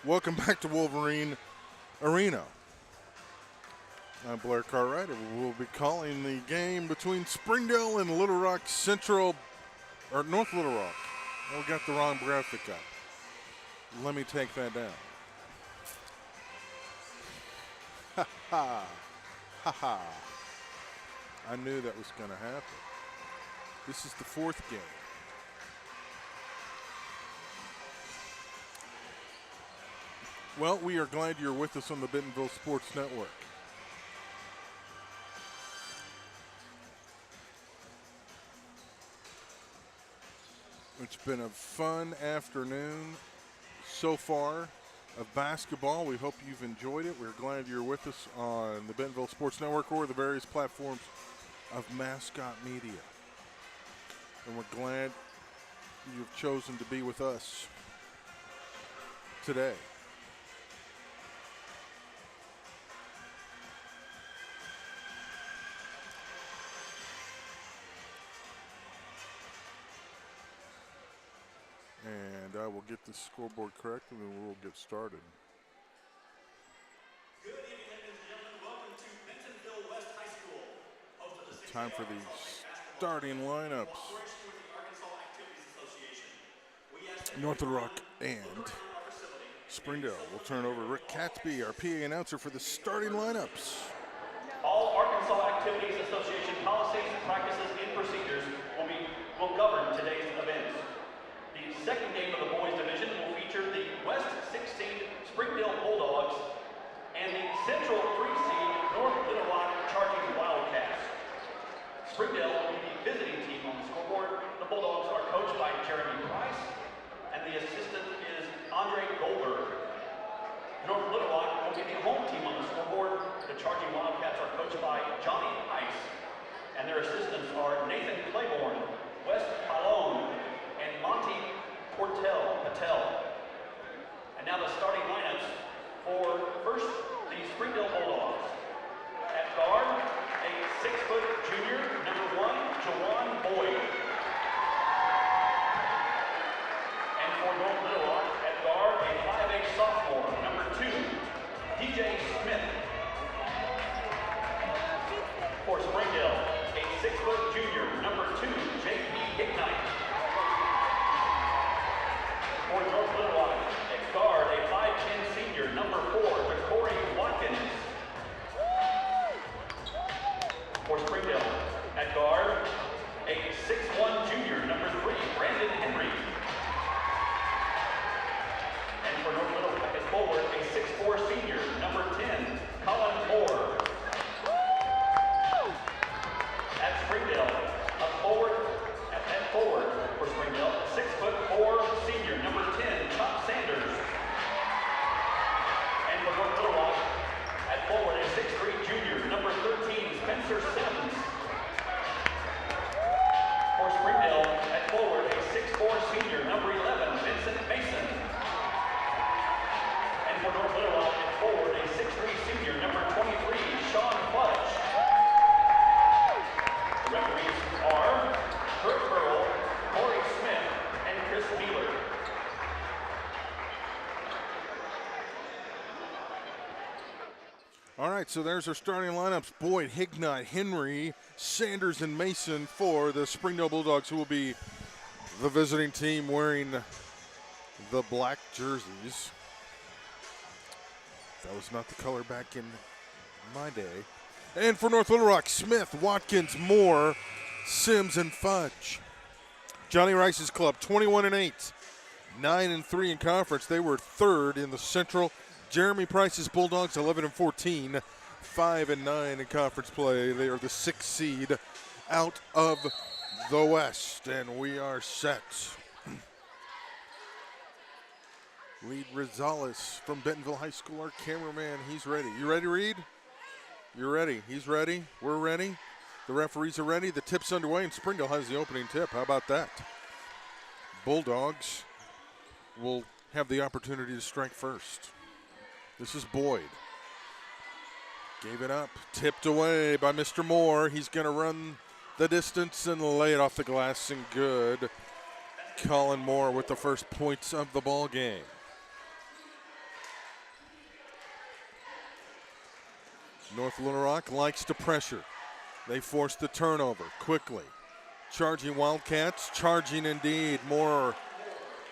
Welcome back to Wolverine Arena. I'm Blair Cartwright, and we'll be calling the game between Springdale and Little Rock Central, or North Little Rock. We got the wrong graphic up. Let me take that down. Ha ha. Ha ha. I knew that was going to happen. This is the fourth game. Well, we are glad you're with us on the Bentonville Sports Network. It's been a fun afternoon so far of basketball. We hope you've enjoyed it. We're glad you're with us on the Bentonville Sports Network or the various platforms of Mascot Media. And we're glad you've chosen to be with us today. And I will get the scoreboard correct, and then we'll get started. Good evening, ladies and gentlemen. Welcome to Bentonville West High School. Host of the Time for the starting lineups. North Little Rock and Springdale will turn over Rick Catsby, our PA announcer, for the starting lineups. All Arkansas Activities Association policies, practices, and procedures will govern today's events. The second game of the boys division will feature the West 16 Springdale Bulldogs and the Central 3 seed North Little Rock Charging Wildcats. Springdale will be the visiting team on the scoreboard. The Bulldogs are coached by Jeremy Price, and the assistant is Andre Goldberg. North Little Rock will be the home team on the scoreboard. The Charging Wildcats are coached by Johnny Ice, and their assistants are Nathan Claiborne, Wes Palone, and Monty Patel. And now the starting lineups for first the Springdale Bulldogs. At guard, a 6-foot junior, number 1, Jawan Boyd. And for North Little Rock, at guard, a 5'8" sophomore, number 2, DJ Smith. For Springdale, a 6-foot junior, number 2, J.P. Ignite. For North Little Rock, at guard, a 5'10" senior, number 4, Corey Watkins. For Springdale, at guard, a 6'1" junior, number 3, Brandon Henry. And for North Little Rock, at forward, a 6'4" senior, number 10, Colin Moore. At Springdale, at forward for Springdale, 6'4" senior, number 10, Chop Sanders. And for North Little Rock, at forward, a 6'3" junior, number 13, Spencer Sims. For Springdale, at forward, a 6'4" senior, number 11, Vincent Mason. And for North Little Rock, at forward, a 6'3" senior, number 23, Sean Fudge. The referees are Kurt Burrell, Corey Smith, and Chris Beeler. All right, so there's our starting lineups. Boyd, Hignott, Henry, Sanders, and Mason for the Springdale Bulldogs, who will be the visiting team wearing the black jerseys. That was not the color back in my day. And for North Little Rock, Smith, Watkins, Moore, Sims, and Fudge. Johnny Rice's club, 21-8, 9-3 in conference. They were third in the Central. Jeremy Price's Bulldogs, 11-14, 5-9 in conference play. They are the 6th seed out of the West, and we are set. Reed Rosales from Bentonville High School, our cameraman, he's ready. You ready, Reed? You're ready. He's ready. We're ready. The referees are ready. The tip's underway, and Springdale has the opening tip. How about that? Bulldogs will have the opportunity to strike first. This is Boyd. Gave it up. Tipped away by Mr. Moore. He's going to run the distance and lay it off the glass, and good. Colin Moore with the first points of the ball game. North Little Rock likes to pressure. They force the turnover quickly. Charging Wildcats, charging indeed.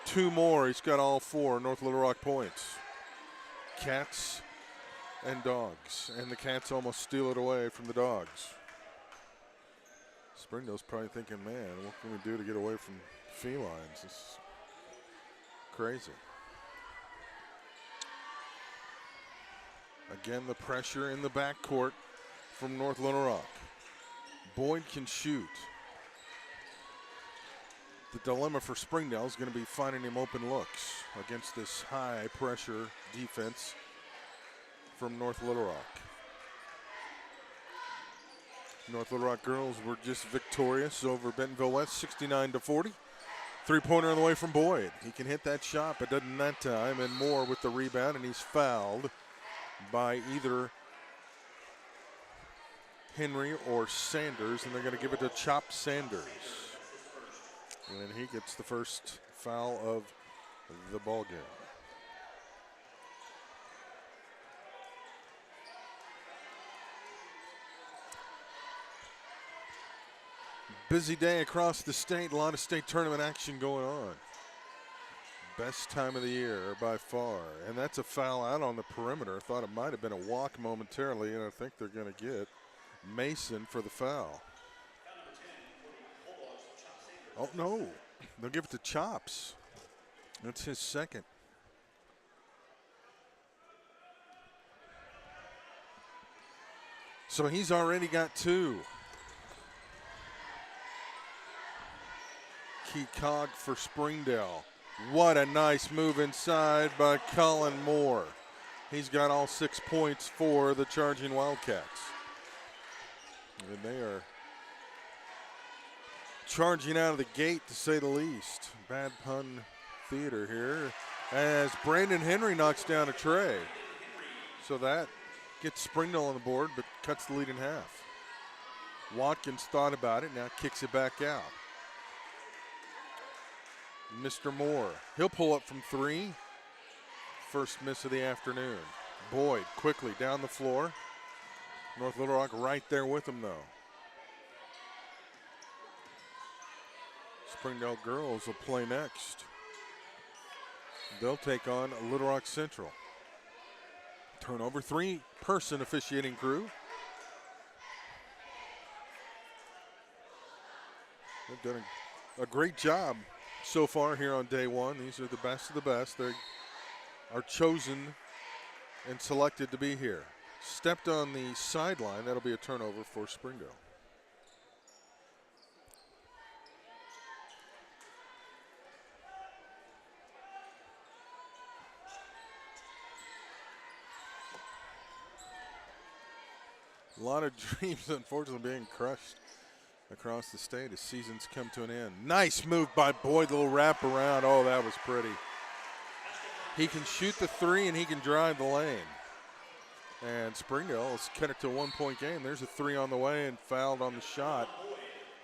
Two more. He's got all four North Little Rock points. Cats and Dogs. And the Cats almost steal it away from the Dogs. Springdale's probably thinking, man, what can we do to get away from felines? This is crazy. Again, the pressure in the backcourt from North Little Rock. Boyd can shoot. The dilemma for Springdale is going to be finding him open looks against this high pressure defense from North Little Rock. North Little Rock girls were just victorious over Bentonville West, 69-40. Three-pointer on the way from Boyd. He can hit that shot, but doesn't that time. And Moore with the rebound, and he's fouled by either Henry or Sanders, and they're going to give it to Chop Sanders. And then he gets the first foul of the ball game. Busy day across the state, a lot of state tournament action going on. Best time of the year by far. And that's a foul out on the perimeter. I thought it might have been a walk momentarily, and I think they're going to get Mason for the foul. Oh, no. They'll give it to Chops. That's his second. So he's already got two. Key cog for Springdale. What a nice move inside by Colin Moore. He's got all 6 points for the Charging Wildcats. And they are charging out of the gate, to say the least. Bad pun theater here as Brandon Henry knocks down a tray. So that gets Springdale on the board, but cuts the lead in half. Watkins thought about it, now kicks it back out. Mr. Moore, he'll pull up from three. First miss of the afternoon. Boyd quickly down the floor. North Little Rock right there with him though. Springdale girls will play next. They'll take on Little Rock Central. Turnover, three-person officiating crew. They've done a great job so far here on day one. These are the best of the best. They are chosen and selected to be here. Stepped on the sideline. That'll be a turnover for Springdale. A lot of dreams, unfortunately, being crushed across the state as seasons come to an end. Nice move by Boyd, little wrap around. Oh, that was pretty. He can shoot the three and he can drive the lane. And Springdale has cut it to a 1-point game. There's a three on the way and fouled on the shot.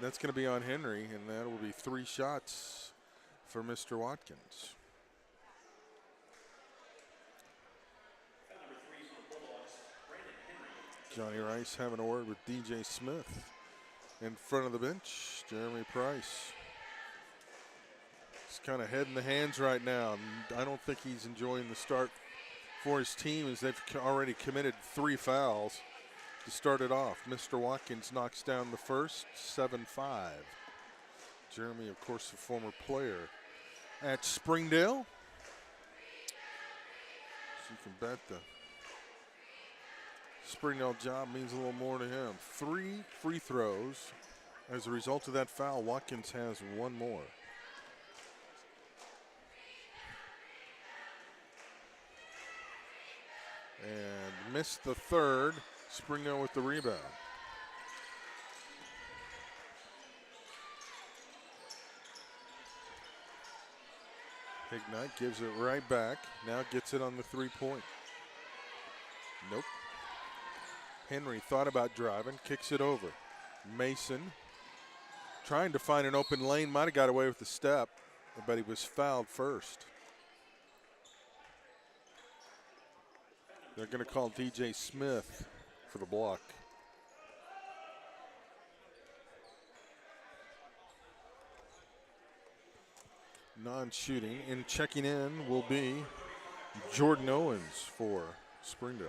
That's going to be on Henry, and that will be 3 shots for Mr. Watkins. Johnny Rice having a word with DJ Smith. In front of the bench, Jeremy Price. He's kind of head in the hands right now. I don't think he's enjoying the start for his team as they've already committed 3 fouls to start it off. Mr. Watkins knocks down the first, 7-5. Jeremy, of course, a former player at Springdale. So you can bet the Springdale job means a little more to him. 3 free throws. As a result of that foul, Watkins has 1 more. And missed the third. Springdale with the rebound. Ignite gives it right back. Now gets it on the 3-point. Nope. Henry thought about driving, kicks it over. Mason trying to find an open lane, might have got away with the step, but he was fouled first. They're going to call DJ Smith for the block. Non-shooting, and checking in will be Jordan Owens for Springdale.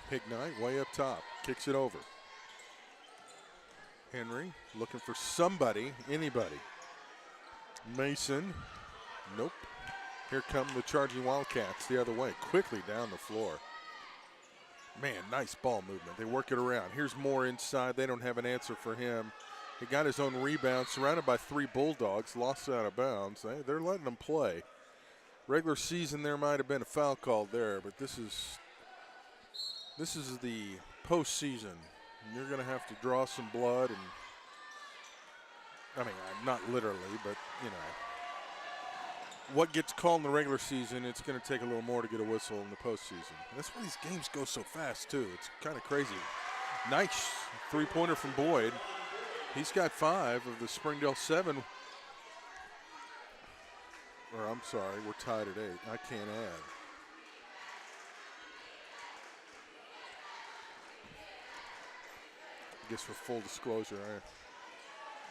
Hignite way up top, kicks it over. Henry looking for somebody, anybody. Mason, nope. Here come the charging Wildcats the other way, quickly down the floor. Man, nice ball movement. They work it around. Here's Moore inside. They don't have an answer for him. He got his own rebound, surrounded by 3 Bulldogs, lost out of bounds. They're letting them play. Regular season, there might have been a foul called there, but this is the postseason. You're going to have to draw some blood, and I mean, not literally, but you know, what gets called in the regular season, it's going to take a little more to get a whistle in the postseason. That's why these games go so fast too. It's kind of crazy. Nice three-pointer from Boyd. He's got 5 of the Springdale 7. Or I'm sorry, we're tied at 8. I can't add. I guess for full disclosure,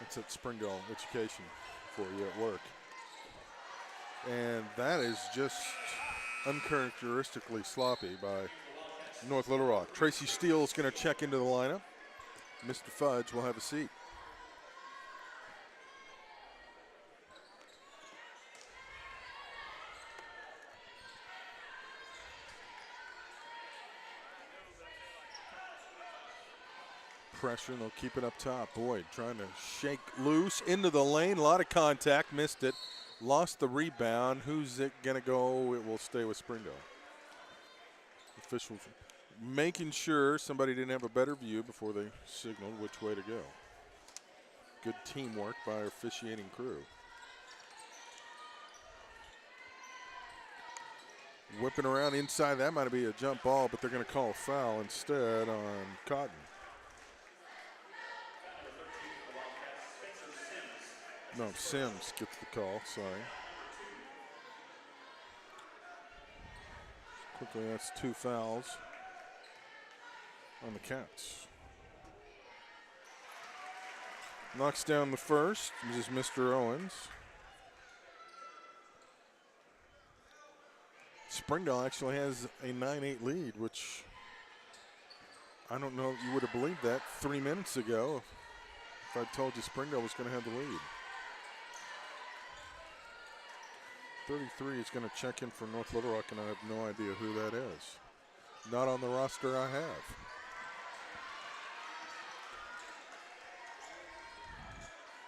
it's at Springdale Education for you at work. And that is just uncharacteristically sloppy by North Little Rock. Tracy Steele is going to check into the lineup. Mr. Fudge will have a seat. Pressure, and they'll keep it up top. Boyd trying to shake loose into the lane. A lot of contact, missed it. Lost the rebound. Who's it going to go? It will stay with Springdale. Officials making sure somebody didn't have a better view before they signaled which way to go. Good teamwork by our officiating crew. Whipping around inside, that might be a jump ball, but they're going to call a foul instead on Cotton. No, Sims gets the call, sorry. Quickly, that's 2 fouls on the Cats. Knocks down the first. This is Mr. Owens. Springdale actually has a 9-8 lead, which I don't know if you would have believed that 3 minutes ago if I told you Springdale was going to have the lead. 33 is going to check in for North Little Rock, and I have no idea who that is. Not on the roster I have.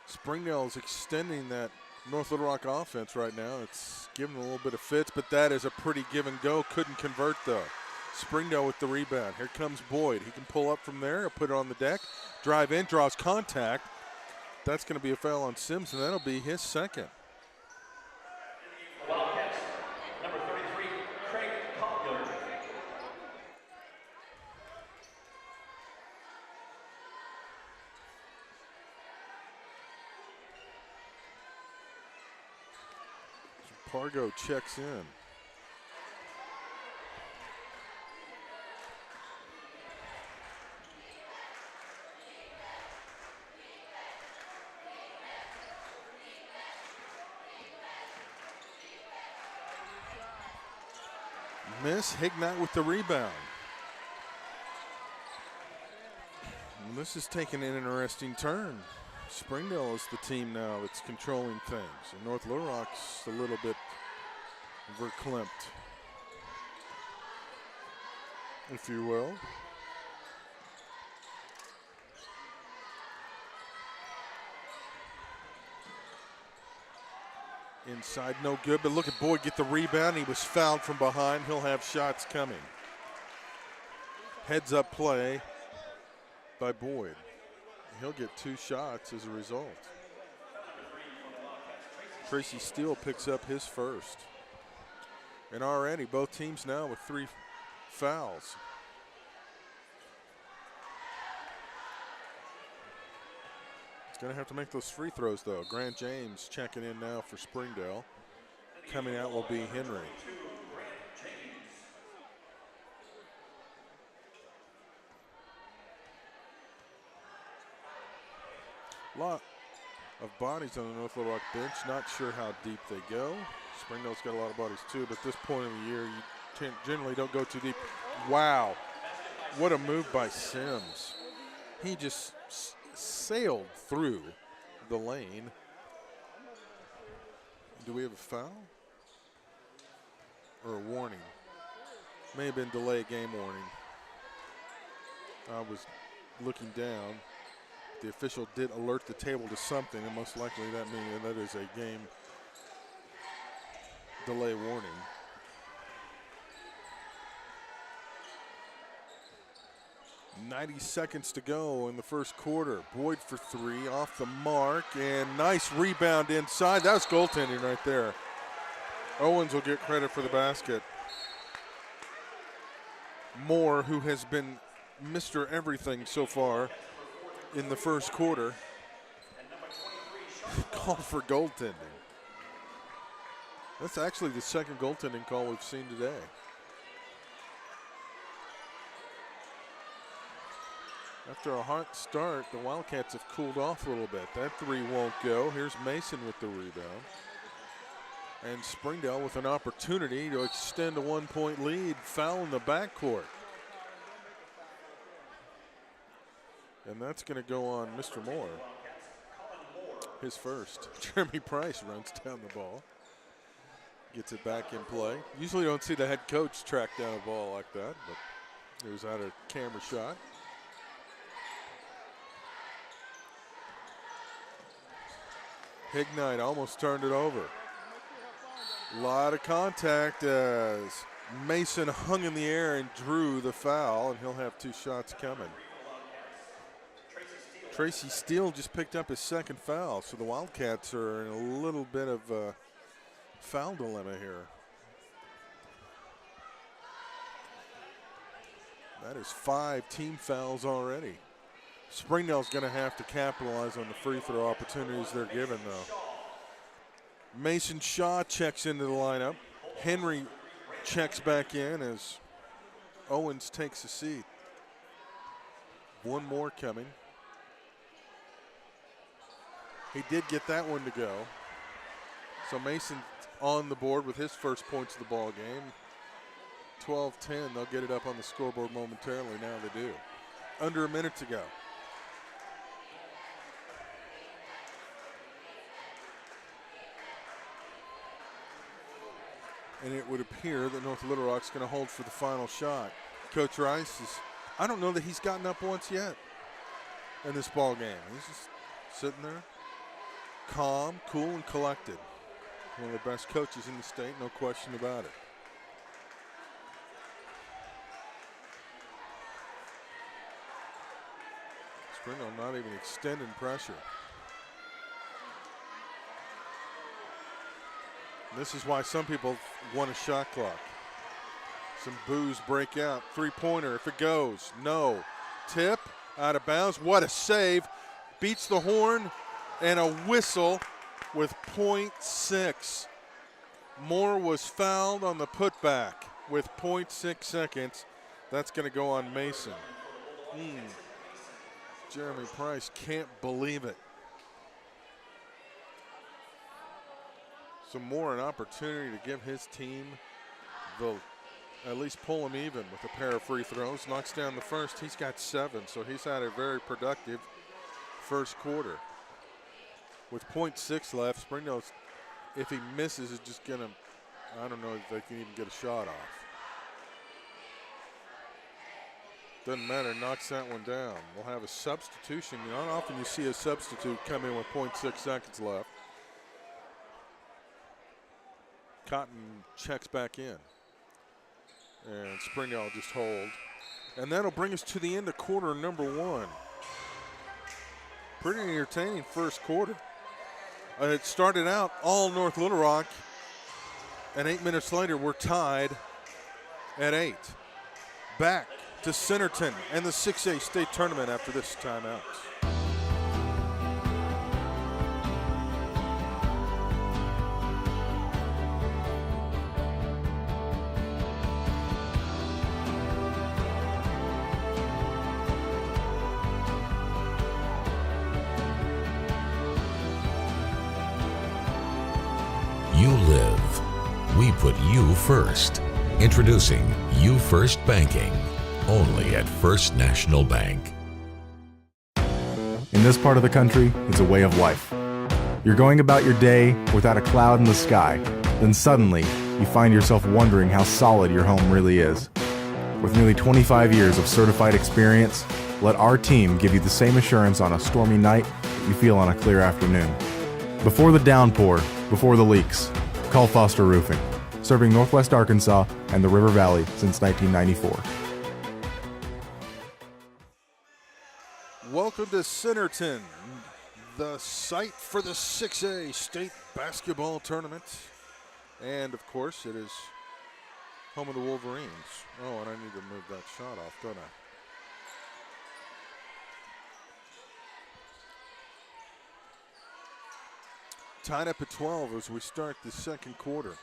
Springdale is extending that North Little Rock offense right now. It's giving a little bit of fits, but that is a pretty give and go. Couldn't convert though. Springdale with the rebound. Here comes Boyd. He can pull up from there, put it on the deck, drive in, draws contact. That's going to be a foul on Sims, and that'll be his second. Wildcats, number 33, Craig Collier. Pargo checks in. Miss. Hignat with the rebound. And this is taking an interesting turn. Springdale is the team now that's controlling things, and North Little Rock's a little bit verklempt, if you will. Inside, no good, but look at Boyd get the rebound. He was fouled from behind. He'll have shots coming. Heads up play by Boyd. He'll get 2 shots as a result. Tracy Steele picks up his first. And already both teams now with 3 fouls. Going to have to make those free throws, though. Grant James checking in now for Springdale. Coming out will be Henry. A lot of bodies on the North Little Rock bench. Not sure how deep they go. Springdale's got a lot of bodies, too, but at this point in the year, you generally don't go too deep. Wow. What a move by Sims. He just sailed through the lane. Do we have a foul? Or a warning? May have been delay game warning. I was looking down. The official did alert the table to something, and most likely that means that is a game delay warning. .90 seconds to go in the first quarter. Boyd for three, off the mark, and nice rebound inside. That was goaltending right there. Owens will get credit for the basket. Moore, who has been Mr. Everything so far in the first quarter, called for goaltending. That's actually the second goaltending call we've seen today. After a hot start, the Wildcats have cooled off a little bit. That three won't go. Here's Mason with the rebound. And Springdale with an opportunity to extend a 1-point lead. Foul in the backcourt. And that's going to go on Mr. Moore. His first. Jeremy Price runs down the ball. Gets it back in play. Usually don't see the head coach track down a ball like that, but it was out of camera shot. Hignite almost turned it over. A lot of contact as Mason hung in the air and drew the foul, and he'll have two shots coming. Tracy Steele just picked up his second foul, so the Wildcats are in a little bit of a foul dilemma here. That is 5 team fouls already. Springdale's going to have to capitalize on the free throw opportunities they're given, though. Mason Shaw checks into the lineup. Henry checks back in as Owens takes a seat. One more coming. He did get that one to go. So Mason on the board with his first points of the ball game. 12-10, they'll get it up on the scoreboard momentarily. Now they do. Under a minute to go. And it would appear that North Little Rock's going to hold for the final shot. Coach Rice is, I don't know that he's gotten up once yet in this ball game. He's just sitting there, calm, cool, and collected. One of the best coaches in the state, no question about it. Springdale not even extending pressure. This is why some people want a shot clock. Some boos break out. Three-pointer, if it goes, no. Tip, out of bounds. What a save. Beats the horn, and a whistle with .6. Moore was fouled on the putback with .6 seconds. That's going to go on Mason. Jeremy Price can't believe it. So Moore an opportunity to give his team the, at least pull him even with a pair of free throws. Knocks down the first. He's got 7, so he's had a very productive first quarter. With .6 left, Springdale's, if he misses, is just going to, I don't know if they can even get a shot off. Doesn't matter, knocks that one down. We'll have a substitution. Not often you see a substitute come in with .6 seconds left. Cotton checks back in. And Springdale will just hold. And that'll bring us to the end of quarter number 1. Pretty entertaining first quarter. It started out all North Little Rock, and 8 minutes later we're tied at 8. Back to Centerton and the 6A state tournament after this timeout. we put you first. Introducing You First Banking, only at First National Bank. In this part of the country, it's a way of life. You're going about your day without a cloud in the sky. Then suddenly, you find yourself wondering how solid your home really is. With nearly 25 years of certified experience, let our team give you the same assurance on a stormy night that you feel on a clear afternoon. Before the downpour, before the leaks, call Foster Roofing, serving Northwest Arkansas and the River Valley since 1994. Welcome to Centerton, the site for the 6A state basketball tournament. And of course, it is home of the Wolverines. Oh, and I need to move that shot off, don't I? Tied up at 12 as we start the second quarter.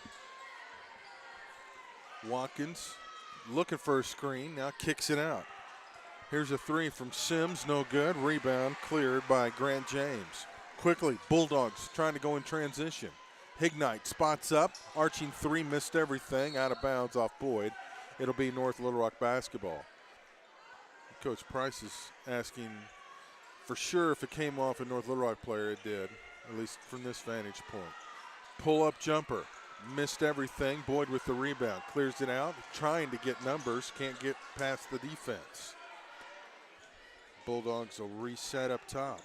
Watkins looking for a screen, now kicks it out. Here's a three from Sims, no good. Rebound cleared by Grant James. Quickly, Bulldogs trying to go in transition. Hignite spots up, arching three, missed everything, out of bounds off Boyd. It'll be North Little Rock basketball. Coach Price is asking for sure if it came off a North Little Rock player, it did, at least from this vantage point. Pull-up jumper, missed everything. Boyd with the rebound, clears it out, trying to get numbers, can't get past the defense. Bulldogs will reset up top.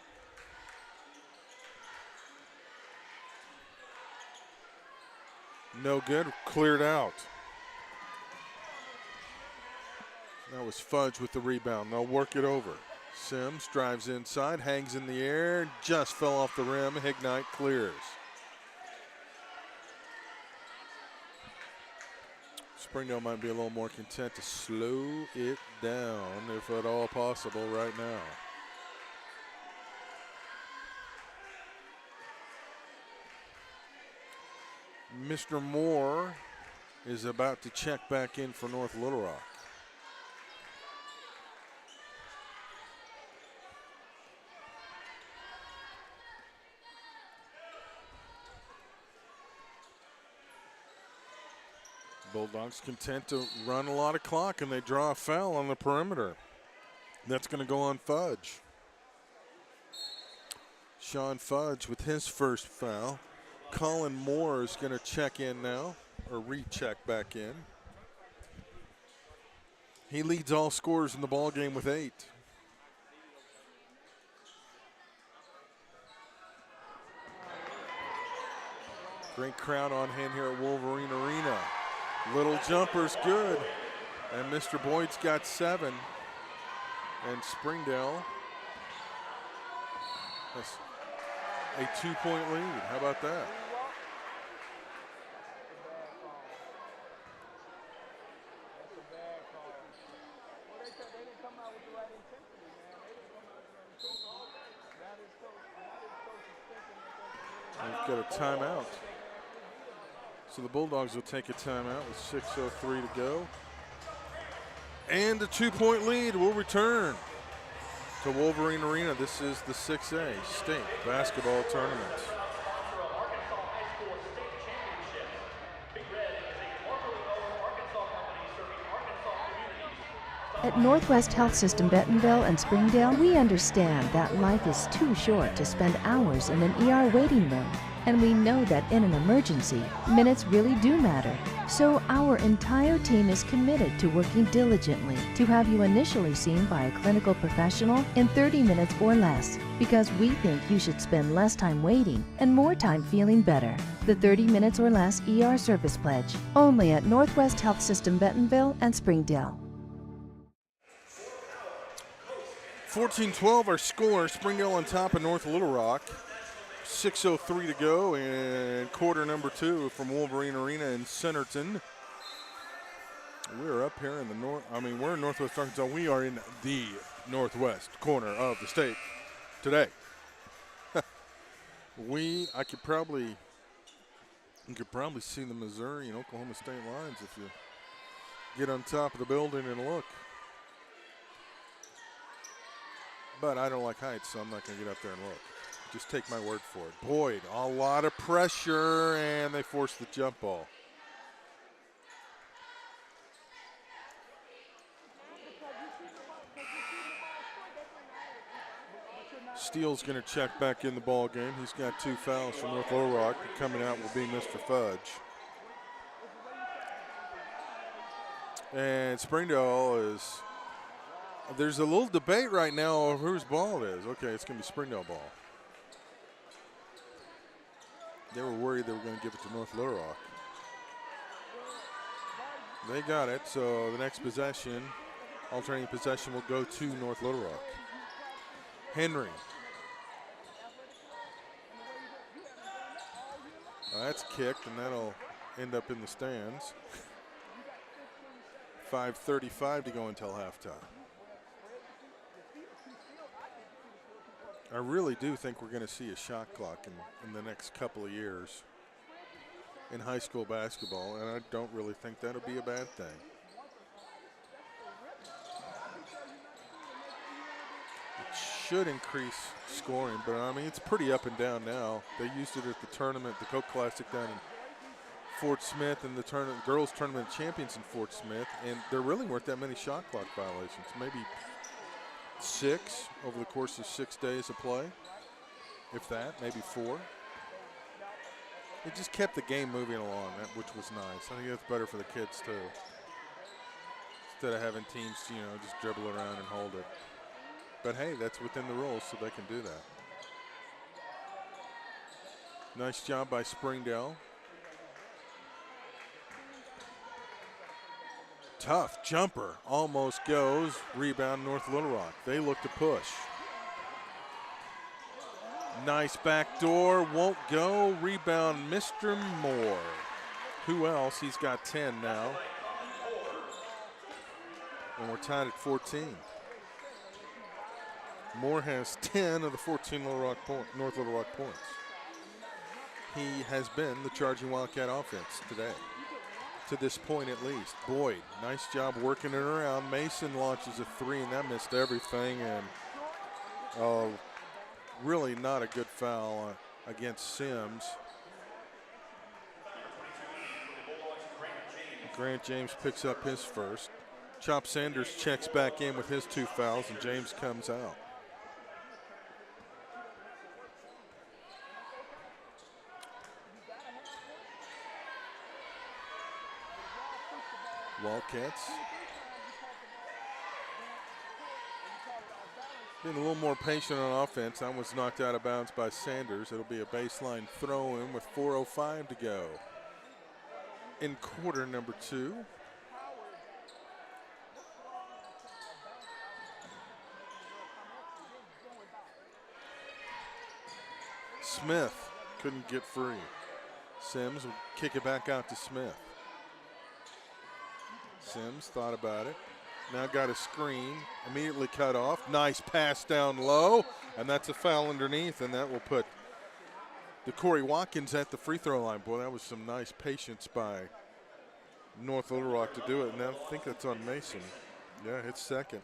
No good, cleared out. That was Fudge with the rebound. They'll work it over. Sims drives inside, hangs in the air, just fell off the rim. Hignite clears. Springdale might be a little more content to slow it down, if at all possible, right now. Mr. Moore is about to check back in for North Little Rock. Bulldogs content to run a lot of clock, and they draw a foul on the perimeter. That's going to go on Fudge. Sean Fudge with his first foul. Colin Moore is going to check in now, or recheck back in. He leads all scorers in the ballgame with 8. Great crowd on hand here at Wolverine Arena. Little jumper's good, and Mr. Boyd's got 7. And Springdale has a 2-point lead. How about that? We've got a timeout. So the Bulldogs will take a timeout with 6:03 to go. And a 2-point lead will return to Wolverine Arena. This is the 6A state basketball tournament. At Northwest Health System Bentonville and Springdale, we understand that life is too short to spend hours in an ER waiting room. And we know that in an emergency, minutes really do matter. So our entire team is committed to working diligently to have you initially seen by a clinical professional in 30 minutes or less, because we think you should spend less time waiting and more time feeling better. The 30 minutes or less ER service pledge, only at Northwest Health System Bentonville and Springdale. 14-12 our score. Springdale on top of North Little Rock. 6:03 to go in quarter number 2 from Wolverine Arena in Centerton. We're up here in the we're in Northwest Arkansas. We are in the northwest corner of the state today. You could probably see the Missouri and Oklahoma state lines if you get on top of the building and look. But I don't like heights, so I'm not going to get up there and look. Just take my word for it. Boyd, a lot of pressure, and they force the jump ball. Steele's going to check back in the ball game. He's got 2 fouls from North Little Rock. Coming out will be Mr. Fudge. And Springdale is, there's a little debate right now of whose ball it is. Okay, it's going to be Springdale ball. They were worried they were going to give it to North Little Rock. They got it, so the next possession, alternating possession, will go to North Little Rock. Henry. That's kicked, and that'll end up in the stands. 5:35 to go until halftime. I really do think we're going to see a shot clock in the next couple of years in high school basketball, and I don't really think that'll be a bad thing. It should increase scoring, but I mean, it's pretty up and down now. They used it at the tournament, the Coke Classic down in Fort Smith, and the girls tournament champions in Fort Smith, and there really weren't that many shot clock violations, maybe 6 over the course of 6 days of play, if that, maybe 4. It just kept the game moving along, which was nice. I think that's better for the kids too. Instead of having teams, just dribble around and hold it. But hey, that's within the rules, so they can do that. Nice job by Springdale. Tough jumper, almost goes. Rebound North Little Rock. They look to push. Nice backdoor, won't go. Rebound Mr. Moore. Who else? He's got 10 now. And we're tied at 14. Moore has 10 of the 14 North Little Rock points. He has been the charging Wildcat offense today, to this point at least. Boyd, nice job working it around. Mason launches a 3, and that missed everything. And really not a good foul against Sims. Grant James picks up his first. Chop Sanders checks back in with his 2 fouls, and James comes out. Wildcats being a little more patient on offense. That was knocked out of bounds by Sanders. It'll be a baseline throw in with 4:05 to go in quarter number 2. Smith couldn't get free. Sims will kick it back out to Smith. Sims thought about it. Now got a screen, immediately cut off. Nice pass down low, and that's a foul underneath, and that will put the Corey Watkins at the free throw line. Boy, that was some nice patience by North Little Rock to do it, and I think that's on Mason. Yeah, it's second.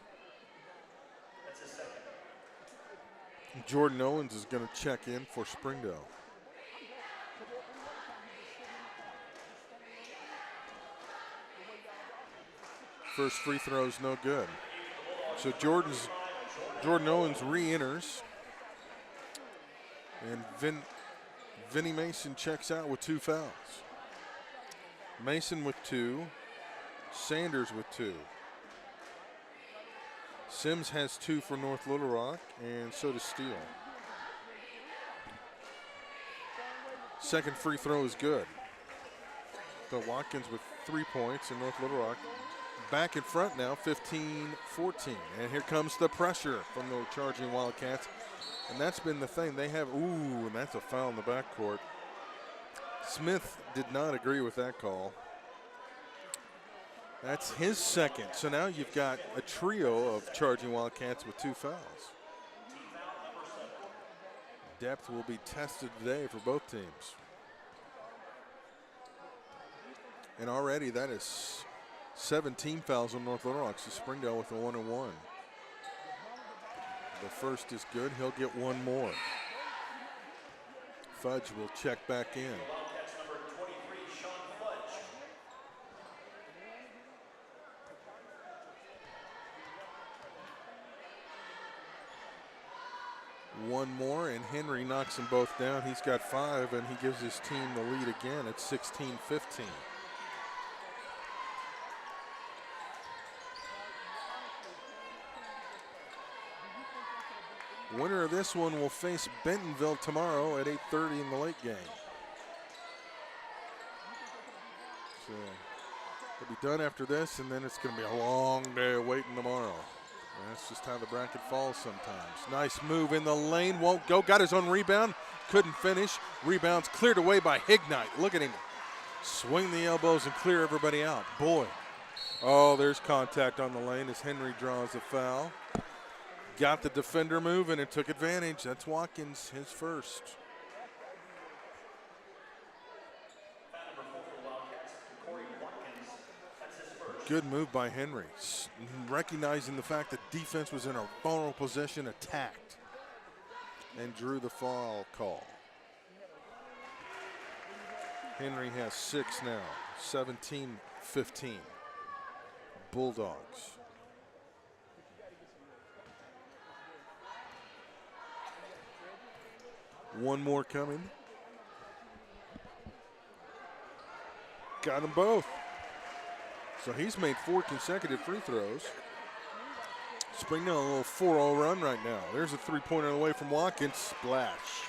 Jordan Owens is going to check in for Springdale. First free throw is no good. So Jordan Owens re-enters. And Vinnie Mason checks out with 2 fouls. Mason with 2. Sanders with 2. Sims has 2 for North Little Rock, and so does Steele. Second free throw is good. So Watkins with 3 points, and North Little Rock back in front now, 15-14. And here comes the pressure from the charging Wildcats. And that's been the thing. They have, and that's a foul in the backcourt. Smith did not agree with that call. That's his second. So now you've got a trio of charging Wildcats with 2 fouls. Depth will be tested today for both teams. And already that is 17 fouls on North Little Rock. So Springdale with a 1-1. The first is good. He'll get 1 more. Fudge will check back in. One more, and Henry knocks them both down. He's got 5, and he gives his team the lead again at 16-15. Winner of this one will face Bentonville tomorrow at 8:30 in the late game. So they'll be done after this, and then it's going to be a long day of waiting tomorrow. And that's just how the bracket falls sometimes. Nice move in the lane, won't go. Got his own rebound, couldn't finish. Rebound's cleared away by Hignite. Look at him swing the elbows and clear everybody out. Boy, oh, there's contact on the lane as Henry draws a foul. Got the defender moving and took advantage. That's Watkins, his first. Good move by Henry, recognizing the fact that defense was in a vulnerable position, attacked, and drew the foul call. Henry has 6 now, 17-15. Bulldogs. One more coming. Got them both. So he's made 4 consecutive free throws. Springdale a little 4-0 run right now. There's a 3-pointer away from Watkins. Splash.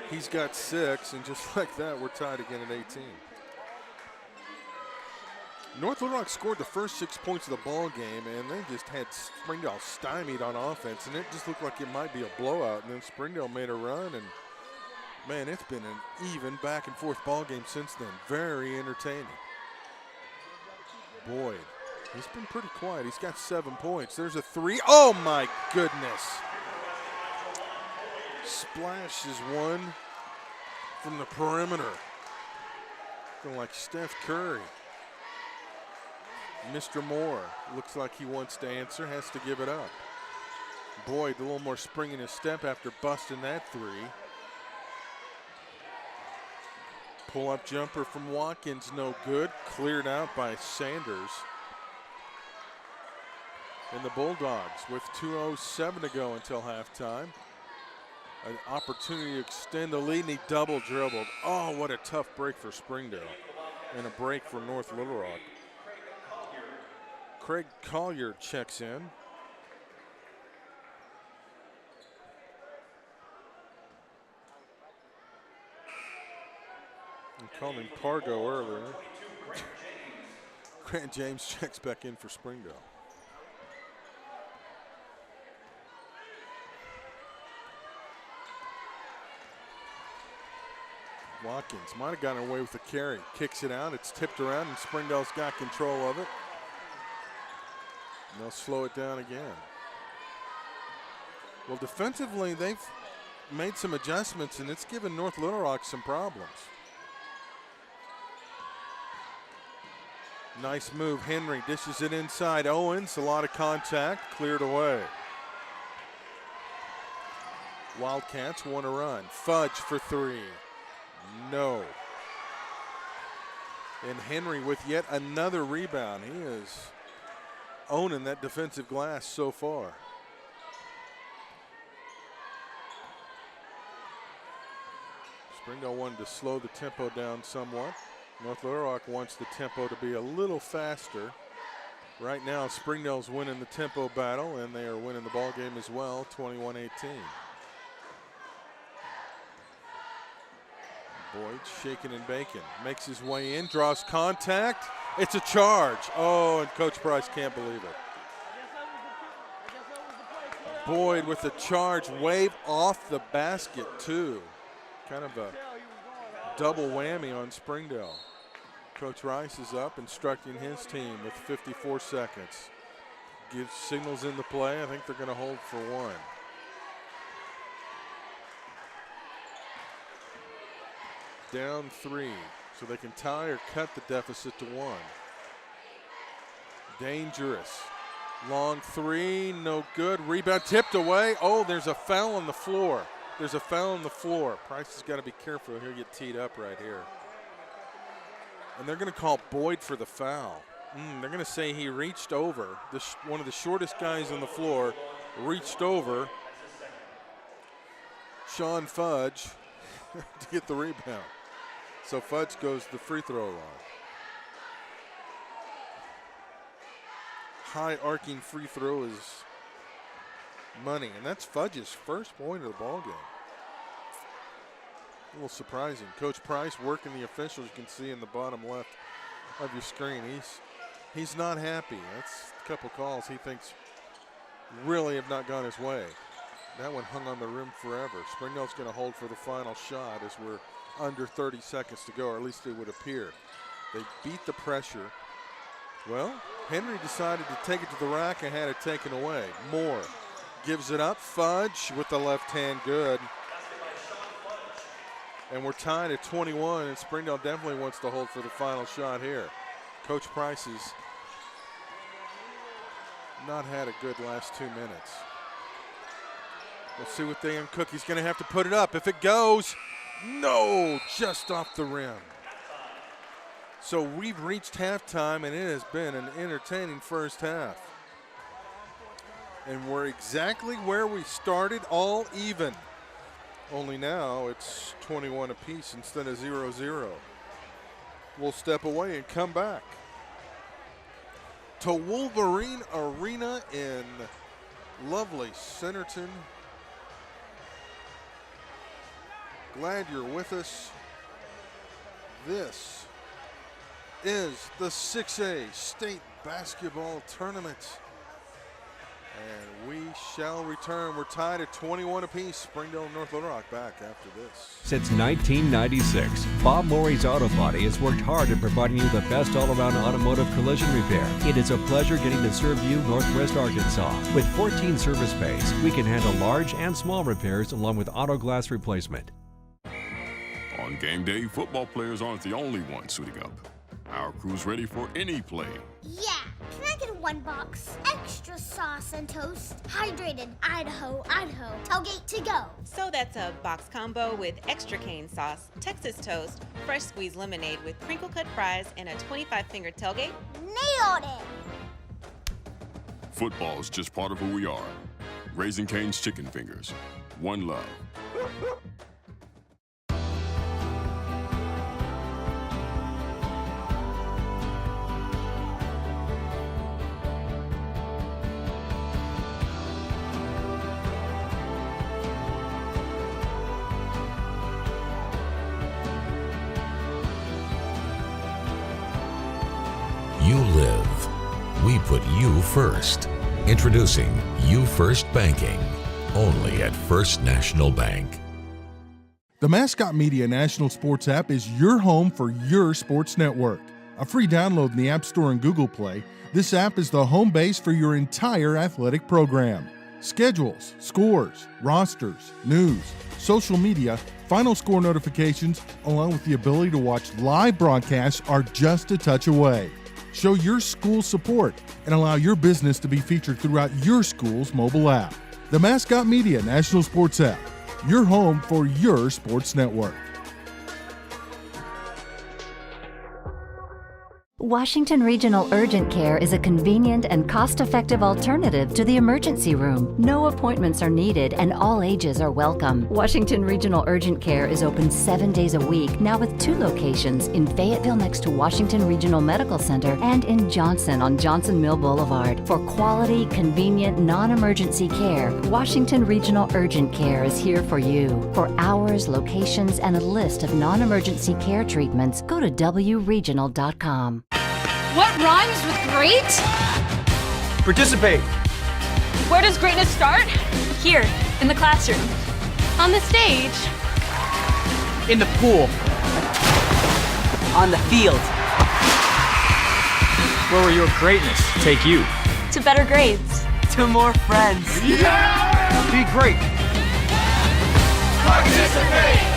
He's got 6, and just like that, we're tied again at 18. North Little Rock scored the first 6 points of the ball game, and they just had Springdale stymied on offense, and it just looked like it might be a blowout. And then Springdale made a run, and man, it's been an even back and forth ball game since then. Very entertaining. Boyd, he's been pretty quiet. He's got 7 points. There's a 3. Oh my goodness. Splash is one from the perimeter. Looking like Steph Curry. Mr. Moore looks like he wants to answer, has to give it up. Boyd a little more spring in his step after busting that 3. Pull-up jumper from Watkins, no good. Cleared out by Sanders. And the Bulldogs with 2:07 to go until halftime. An opportunity to extend the lead, and he double dribbled. Oh, what a tough break for Springdale. And a break for North Little Rock. Craig Collier checks in. I called him Pargo earlier. Grant James checks back in for Springdale. Watkins might have gotten away with the carry. Kicks it out. It's tipped around, and Springdale's got control of it. And they'll slow it down again. Well, defensively, they've made some adjustments, and it's given North Little Rock some problems. Nice move. Henry dishes it inside. Owens, a lot of contact, cleared away. Wildcats want to run. Fudge for 3. No. And Henry with yet another rebound. He is owning that defensive glass so far. Springdale wanted to slow the tempo down somewhat. North Little Rock wants the tempo to be a little faster. Right now, Springdale's winning the tempo battle, and they are winning the ball game as well, 21-18. Boyd shaking and baking, makes his way in, draws contact. It's a charge. Oh, and Coach Price can't believe it. Boyd with the charge, wave off the basket too. Kind of a double whammy on Springdale. Coach Rice is up instructing his team with 54 seconds. Gives signals into play. I think they're going to hold for 1. Down 3, so they can tie or cut the deficit to 1. Dangerous. Long 3, no good. Rebound tipped away. Oh, there's a foul on the floor. There's a foul on the floor. Price has got to be careful. He'll get teed up right here. And they're going to call Boyd for the foul. They're going to say he reached over. One of the shortest guys on the floor reached over Sean Fudge to get the rebound. So Fudge goes to the free throw line. High arcing free throw is money, and that's Fudge's first point of the ball game. A little surprising. Coach Price working the officials, you can see in the bottom left of your screen. He's not happy. That's a couple calls he thinks really have not gone his way. That one hung on the rim forever. Springdale's going to hold for the final shot as we're under 30 seconds to go, or at least it would appear. They beat the pressure. Well, Henry decided to take it to the rack and had it taken away. Moore gives it up. Fudge with the left hand, good. And we're tied at 21, and Springdale definitely wants to hold for the final shot here. Coach Price has not had a good last 2 minutes. We'll see what they uncook. He's going to have to put it up. If it goes, no, just off the rim. So we've reached halftime, and it has been an entertaining first half. And we're exactly where we started, all even. Only now it's 21 apiece instead of 0-0. We'll step away and come back to Wolverine Arena in lovely Centerton. Glad you're with us. This is the 6A State Basketball Tournament. And we shall return. We're tied at 21 apiece. Springdale and North Little Rock back after this. Since 1996, Bob Morey's Auto Body has worked hard at providing you the best all-around automotive collision repair. It is a pleasure getting to serve you Northwest Arkansas. With 14 service bays, we can handle large and small repairs along with auto glass replacement. On game day, football players aren't the only ones suiting up. Our crew's ready for any play. Yeah, can I get one box? Extra sauce and toast. Hydrated Idaho, Idaho. Tailgate to go. So that's a box combo with extra cane sauce, Texas toast, fresh squeezed lemonade with crinkle cut fries, and a 25-finger tailgate? Nailed it! Football's just part of who we are. Raising Cane's Chicken Fingers. One love. You live. We put you first. Introducing You First Banking, only at First National Bank. The Mascot Media National Sports app is your home for your sports network. A free download in the App Store and Google Play, this app is the home base for your entire athletic program. Schedules, scores, rosters, news, social media, final score notifications, along with the ability to watch live broadcasts are just a touch away. Show your school support and allow your business to be featured throughout your school's mobile app. The Mascot Media National Sports app, your home for your sports network. Washington Regional Urgent Care is a convenient and cost-effective alternative to the emergency room. No appointments are needed and all ages are welcome. Washington Regional Urgent Care is open 7 days a week, now with 2 locations in Fayetteville next to Washington Regional Medical Center and in Johnson on Johnson Mill Boulevard. For quality, convenient, non-emergency care, Washington Regional Urgent Care is here for you. For hours, locations, and a list of non-emergency care treatments, go to wregional.com. What rhymes with great? Participate. Where does greatness start? Here, in the classroom. On the stage. In the pool. On the field. Where will your greatness take you? To better grades. To more friends. Yeah! Be great. Participate!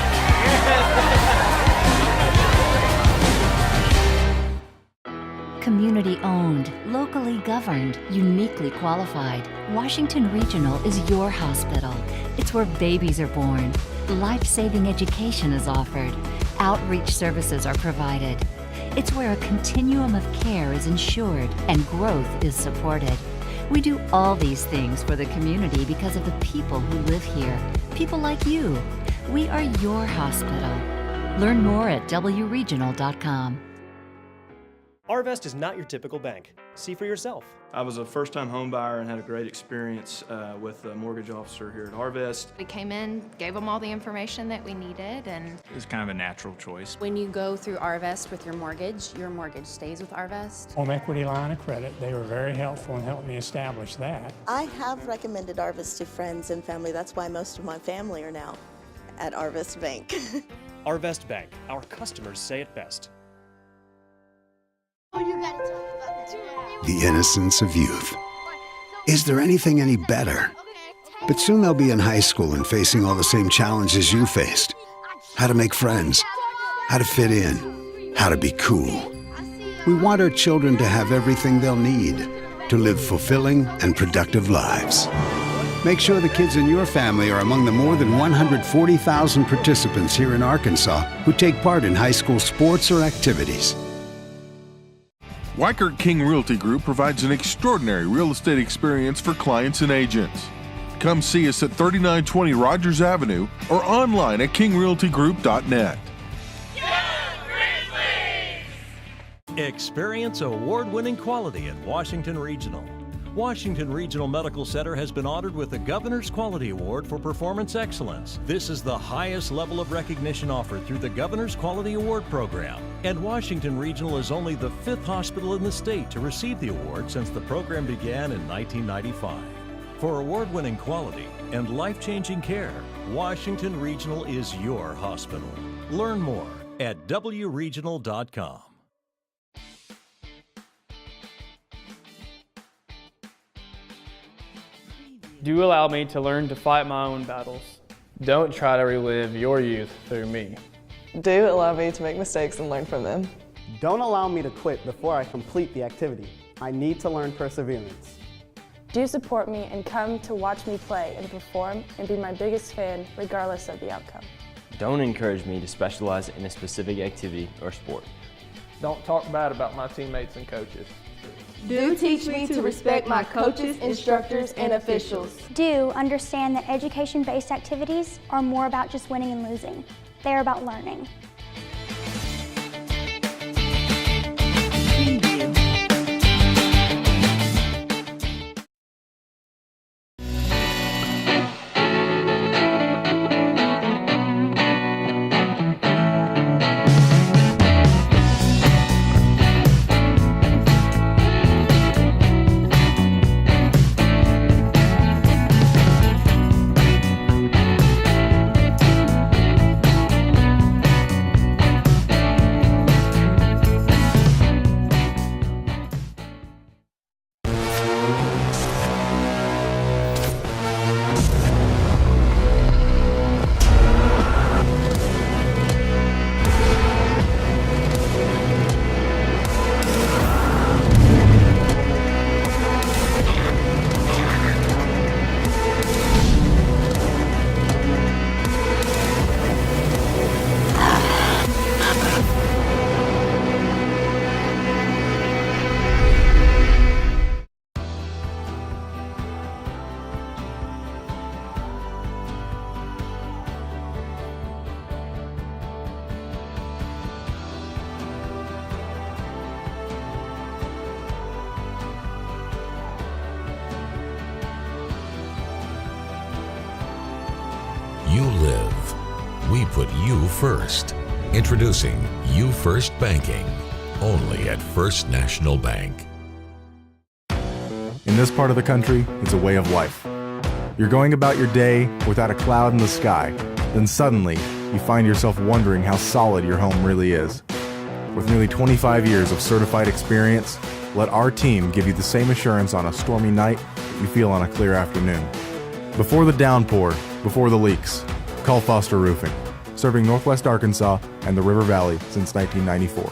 Community owned, locally governed, uniquely qualified. Washington Regional is your hospital. It's where babies are born. Life-saving education is offered. Outreach services are provided. It's where a continuum of care is ensured and growth is supported. We do all these things for the community because of the people who live here. People like you. We are your hospital. Learn more at wregional.com. Arvest is not your typical bank. See for yourself. I was a first-time home buyer and had a great experience with a mortgage officer here at Arvest. We came in, gave them all the information that we needed, and it was kind of a natural choice. When you go through Arvest with your mortgage stays with Arvest. Home equity line of credit, they were very helpful in helping me establish that. I have recommended Arvest to friends and family. That's why most of my family are now at Arvest Bank. Arvest Bank. Our customers say it best. The innocence of youth. Is there anything any better? But soon they'll be in high school and facing all the same challenges you faced. How to make friends, how to fit in, how to be cool. We want our children to have everything they'll need to live fulfilling and productive lives. Make sure the kids in your family are among the more than 140,000 participants here in Arkansas who take part in high school sports or activities. Weichert King Realty Group provides an extraordinary real estate experience for clients and agents. Come see us at 3920 Rogers Avenue or online at kingrealtygroup.net. Experience award-winning quality at Washington Regional. Washington Regional Medical Center has been honored with the Governor's Quality Award for Performance Excellence. This is the highest level of recognition offered through the Governor's Quality Award Program. And Washington Regional is only the 5th hospital in the state to receive the award since the program began in 1995. For award-winning quality and life-changing care, Washington Regional is your hospital. Learn more at wregional.com. Do allow me to learn to fight my own battles. Don't try to relive your youth through me. Do allow me to make mistakes and learn from them. Don't allow me to quit before I complete the activity. I need to learn perseverance. Do support me and come to watch me play and perform and be my biggest fan regardless of the outcome. Don't encourage me to specialize in a specific activity or sport. Don't talk bad about my teammates and coaches. Do teach me to respect my coaches, instructors, and officials. Do understand that education-based activities are more about just winning and losing. They're about learning. You live. We put you first. Introducing You First Banking, only at First National Bank. In this part of the country, it's a way of life. You're going about your day without a cloud in the sky. Then suddenly, you find yourself wondering how solid your home really is. With nearly 25 years of certified experience, let our team give you the same assurance on a stormy night that you feel on a clear afternoon. Before the downpour, before the leaks, call Foster Roofing, serving Northwest Arkansas and the River Valley since 1994.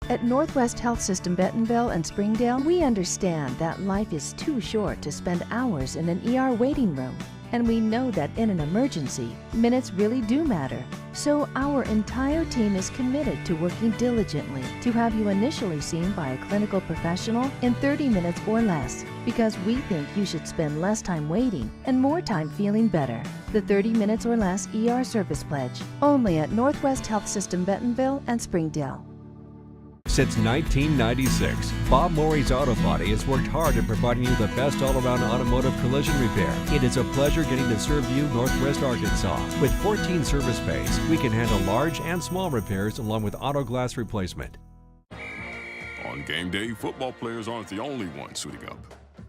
At Northwest Health System Bentonville and Springdale, we understand that life is too short to spend hours in an ER waiting room. And we know that in an emergency, minutes really do matter. So our entire team is committed to working diligently to have you initially seen by a clinical professional in 30 minutes or less, because we think you should spend less time waiting and more time feeling better. The 30 minutes or less ER service pledge, only at Northwest Health System Bentonville and Springdale. Since 1996, Bob Morey's Auto Body has worked hard at providing you the best all-around automotive collision repair. It is a pleasure getting to serve you Northwest Arkansas. With 14 service bays, we can handle large and small repairs along with auto glass replacement. On game day, football players aren't the only ones suiting up.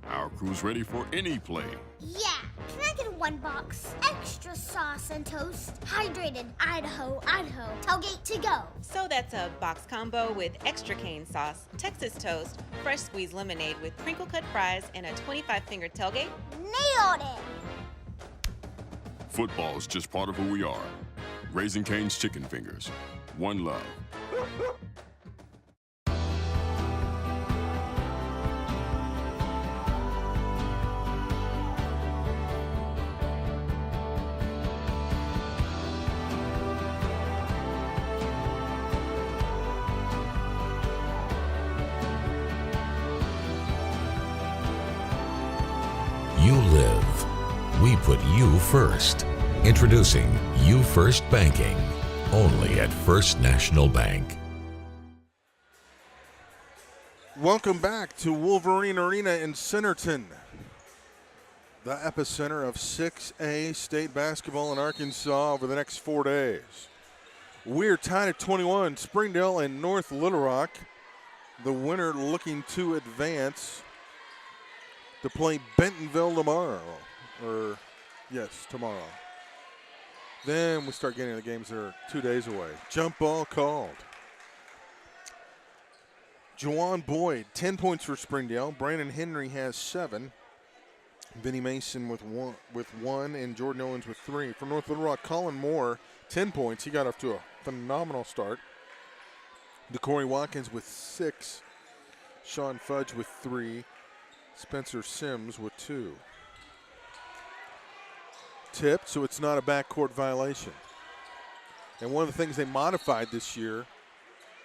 Our crew's ready for any play. Yeah, can I get one box? Extra sauce and toast. Hydrated Idaho, Idaho. Tailgate to go. So that's a box combo with extra cane sauce, Texas toast, fresh squeezed lemonade with crinkle cut fries, and a 25-finger tailgate? Nailed it! Football is just part of who we are. Raising Cane's Chicken Fingers. One love. You live. We put you first. Introducing You First Banking, only at First National Bank. Welcome back to Wolverine Arena in Centerton, the epicenter of 6A state basketball in Arkansas over the next 4 days. We're tied at 21, Springdale and North Little Rock. The winner looking to advance to play Bentonville tomorrow. Tomorrow. Then we start getting the games that are 2 days away. Jump ball called. Juwan Boyd, 10 points for Springdale. Brandon Henry has 7. Benny Mason with one, and Jordan Owens with 3. For North Little Rock, Colin Moore, 10 points. He got off to a phenomenal start. DeCorey Watkins with 6. Sean Fudge with 3. Spencer Sims with 2. Tipped, so it's not a backcourt violation. And one of the things they modified this year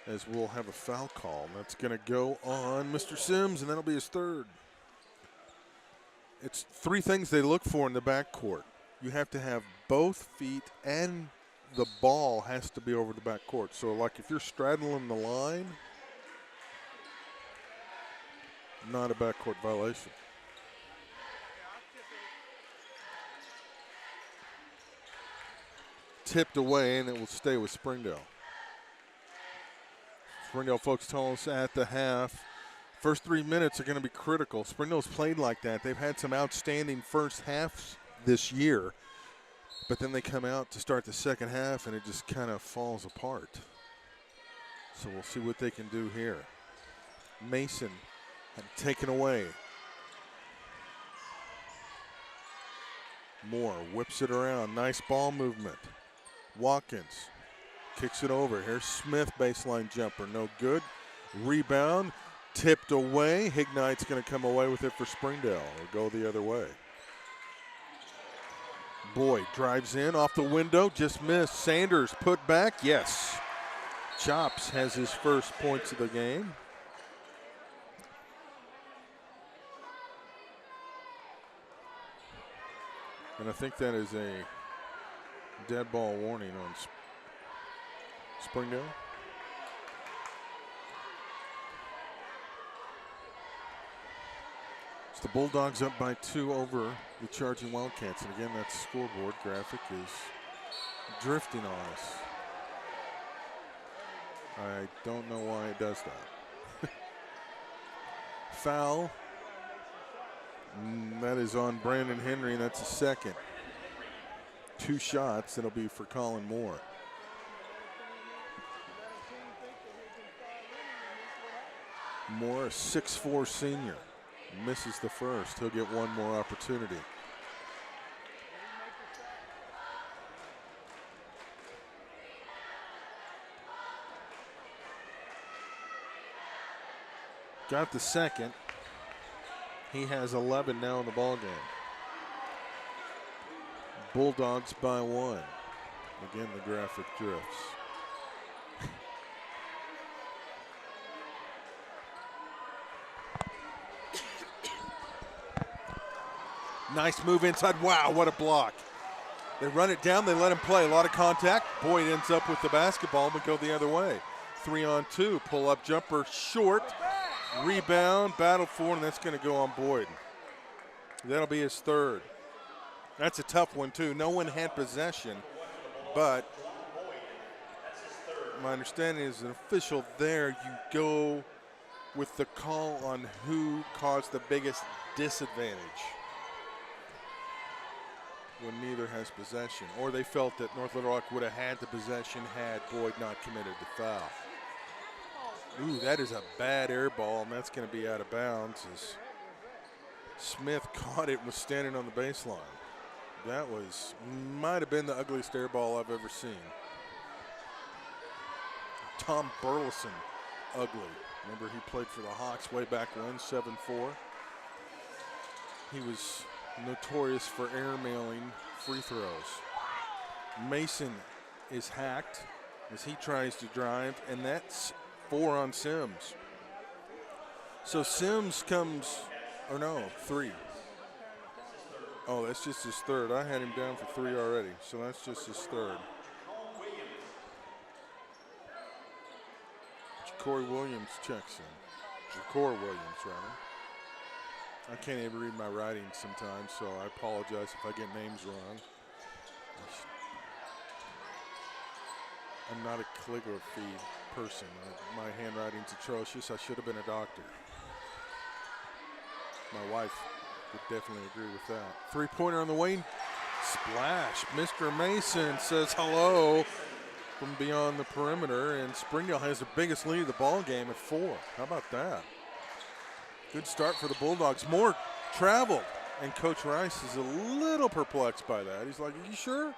is we'll have a foul call. That's going to go on Mr. Sims, and that'll be his 3rd. It's 3 things they look for in the backcourt. You have to have both feet and the ball has to be over the backcourt. So, like if you're straddling the line, not a backcourt violation. Tipped away, and it will stay with Springdale. Springdale folks told us at the half, first 3 minutes are going to be critical. Springdale's played like that. They've had some outstanding first halves this year, but then they come out to start the second half, and it just kind of falls apart. So we'll see what they can do here. Mason taken away. Moore whips it around. Nice ball movement. Watkins kicks it over. Here's Smith, baseline jumper. No good. Rebound. Tipped away. Hignight's going to come away with it for Springdale or go the other way. Boyd drives in off the window. Just missed. Sanders put back. Yes. Chops has his first points of the game. And I think that is a dead ball warning on Springdale. It's the Bulldogs up by 2 over the charging Wildcats. And again, that scoreboard graphic is drifting on us. I don't know why it does that. Foul. That is on Brandon Henry, and that's a second. 2 shots. It'll be for Colin Moore. Moore, a 6'4" senior. Misses the first. He'll get one more opportunity. Got the second. He has 11 now in the ball game. Bulldogs by 1. Again, the graphic drifts. Nice move inside. Wow, what a block. They run it down. They let him play. A lot of contact. Boyd ends up with the basketball, but go the other way. 3-on-2. Pull-up jumper short. Rebound. Battle for, and that's going to go on Boyd. That'll be his third. That's a tough one, too. No one had possession, but my understanding is an official there, you go with the call on who caused the biggest disadvantage when neither has possession. Or they felt that North Little Rock would have had the possession had Boyd not committed the foul. Ooh, that is a bad air ball, and that's going to be out of bounds as Smith caught it and was standing on the baseline. That might have been the ugliest air ball I've ever seen. Tom Burleson, ugly. Remember, he played for the Hawks way back when, 7'4". He was notorious for airmailing free throws. Mason is hacked as he tries to drive, and that's 4 on Sims. So Sims comes, or no, 3. Oh, that's just his third. I had him down for 3 already, so that's just his third. Ja'Cory Williams checks in. Ja'Cory Williams, rather. I can't even read my writing sometimes, so I apologize if I get names wrong. I'm not a calligraphy person. My handwriting's atrocious. I should have been a doctor. My wife would definitely agree with that. 3-pointer on the way. Splash. Mr. Mason says hello from beyond the perimeter, and Springdale has the biggest lead of the ball game at 4. How about that? Good start for the Bulldogs. More traveled, and Coach Rice is a little perplexed by that. He's like, "You sure?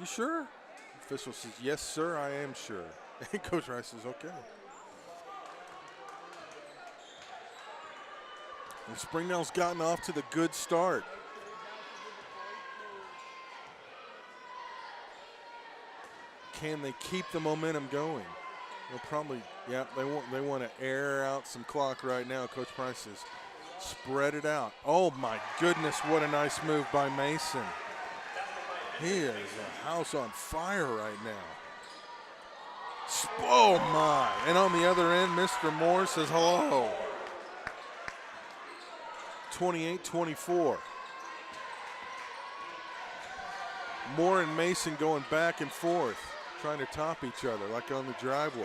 You sure?" The official says, "Yes, sir, I am sure." And Coach Rice says, "Okay." And Springdale's gotten off to the good start. Can they keep the momentum going? They'll probably, yeah, they want to air out some clock right now. Coach Price says, spread it out. Oh my goodness, what a nice move by Mason. He is a house on fire right now. Oh my, and on the other end, Mr. Moore says hello. 28-24. Moore and Mason going back and forth, trying to top each other like on the driveway.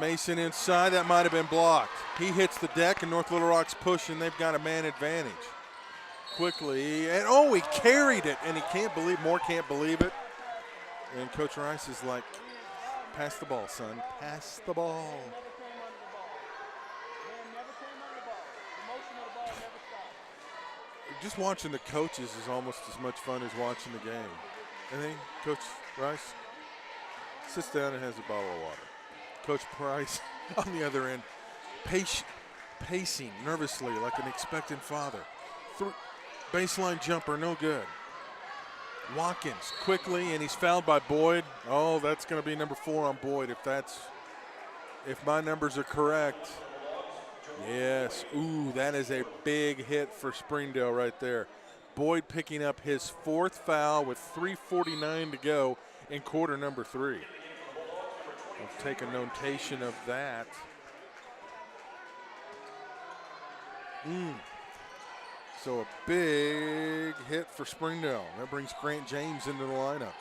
Mason inside, that might have been blocked. He hits the deck and North Little Rock's pushing. They've got a man advantage. Quickly, and oh, he carried it, and he can't believe, Moore can't believe it. And Coach Rice is like, pass the ball, son, pass the ball. Just watching the coaches is almost as much fun as watching the game. And then Coach Rice sits down and has a bottle of water. Coach Price on the other end, pacing nervously like an expectant father. Baseline jumper, no good. Watkins quickly, and he's fouled by Boyd. Oh, that's going to be number 4 on Boyd if my numbers are correct. Yes, ooh, that is a big hit for Springdale right there. Boyd picking up his 4th foul with 3:49 to go in quarter number 3. We'll take a notation of that. So a big hit for Springdale. That brings Grant James into the lineup.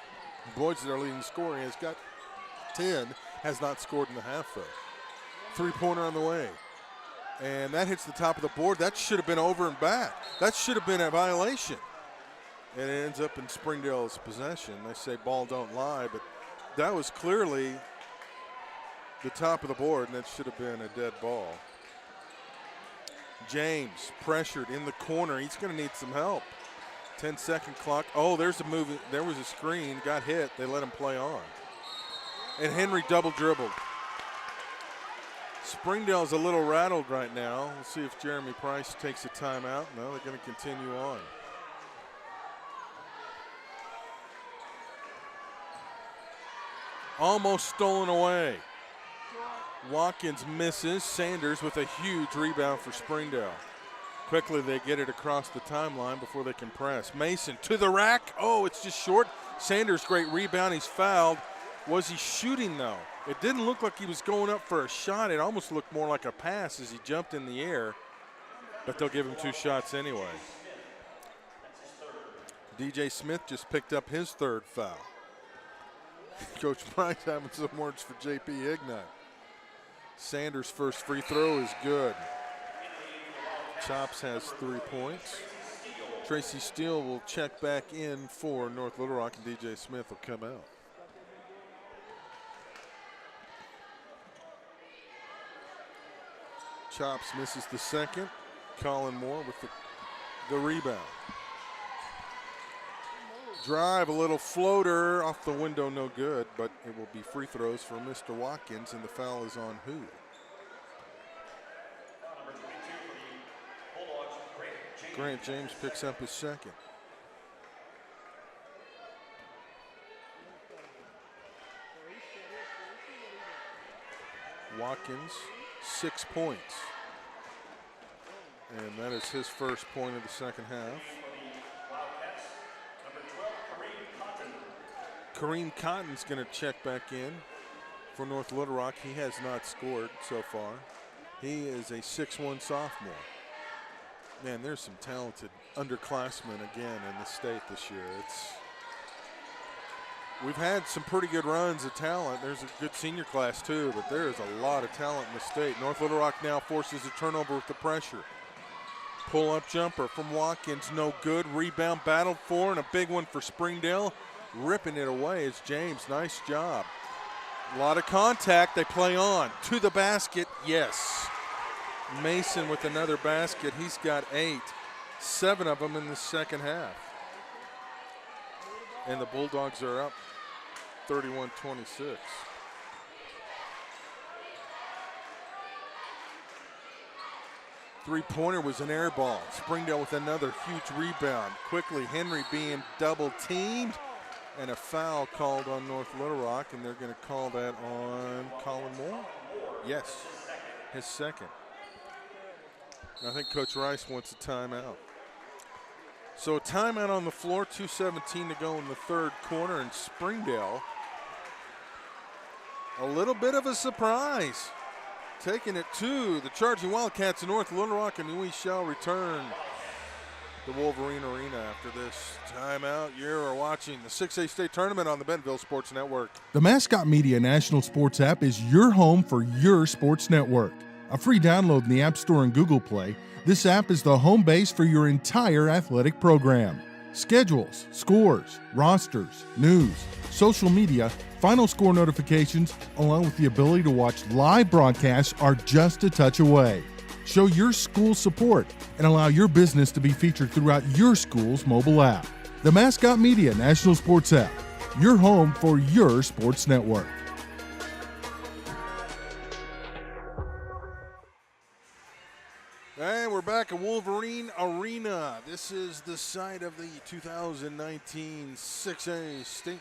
Boyd's their leading scorer. He has got 10, has not scored in the half though. 3-pointer on the way. And that hits the top of the board. That should have been over and back. That should have been a violation. And it ends up in Springdale's possession. They say ball don't lie, but that was clearly the top of the board, and that should have been a dead ball. James pressured in the corner. He's going to need some help. 10-second clock. Oh, there's a move. There was a screen. Got hit. They let him play on. And Henry double dribbled. Springdale's a little rattled right now. We'll see if Jeremy Price takes a timeout. No, they're going to continue on. Almost stolen away. Watkins misses. Sanders with a huge rebound for Springdale. Quickly they get it across the timeline before they can press. Mason to the rack. Oh, it's just short. Sanders, great rebound. He's fouled. Was he shooting, though? It didn't look like he was going up for a shot. It almost looked more like a pass as he jumped in the air. But they'll give him 2 shots anyway. DJ Smith just picked up his 3rd foul. Coach Price having some words for JP Ignite. Sanders' first free throw is good. Chops has 3 points. Tracy Steele will check back in for North Little Rock, and DJ Smith will come out. Chops misses the second. Colin Moore with the rebound. Drive, a little floater off the window, no good, but it will be free throws for Mr. Watkins, and the foul is on who? Grant James picks up his second. Watkins, 6 points. And that is his first point of the second half. Kareem Cotton's going to check back in for North Little Rock. He has not scored so far. He is a 6'1" sophomore. Man, there's some talented underclassmen again in the state this year. We've had some pretty good runs of talent. There's a good senior class too, but there is a lot of talent in the state. North Little Rock now forces a turnover with the pressure. Pull-up jumper from Watkins, no good. Rebound battled for, and a big one for Springdale. Ripping it away is James. Nice job. A lot of contact. They play on. To the basket, yes. Mason with another basket. He's got 8. 7 of them in the second half. And the Bulldogs are up 31-26. Three-pointer was an air ball. Springdale with another huge rebound. Quickly, Henry being double-teamed. And a foul called on North Little Rock, and they're going to call that on Colin Moore? Yes, his second. I think Coach Rice wants a timeout. So a timeout on the floor, 2:17 to go in the third quarter, and Springdale, a little bit of a surprise. Taking it to the Charging Wildcats of North Little Rock, and we shall return the Wolverine Arena after this timeout. You're watching the 6A State Tournament on the Bentonville Sports Network. The Mascot Media National Sports app is your home for your sports network. A free download in the App Store and Google Play, this app is the home base for your entire athletic program. Schedules, scores, rosters, news, social media, final score notifications, along with the ability to watch live broadcasts are just a touch away. Show your school support and allow your business to be featured throughout your school's mobile app. The Mascot Media National Sports app, your home for your sports network. And we're back at Wolverine Arena. This is the site of the 2019 6A State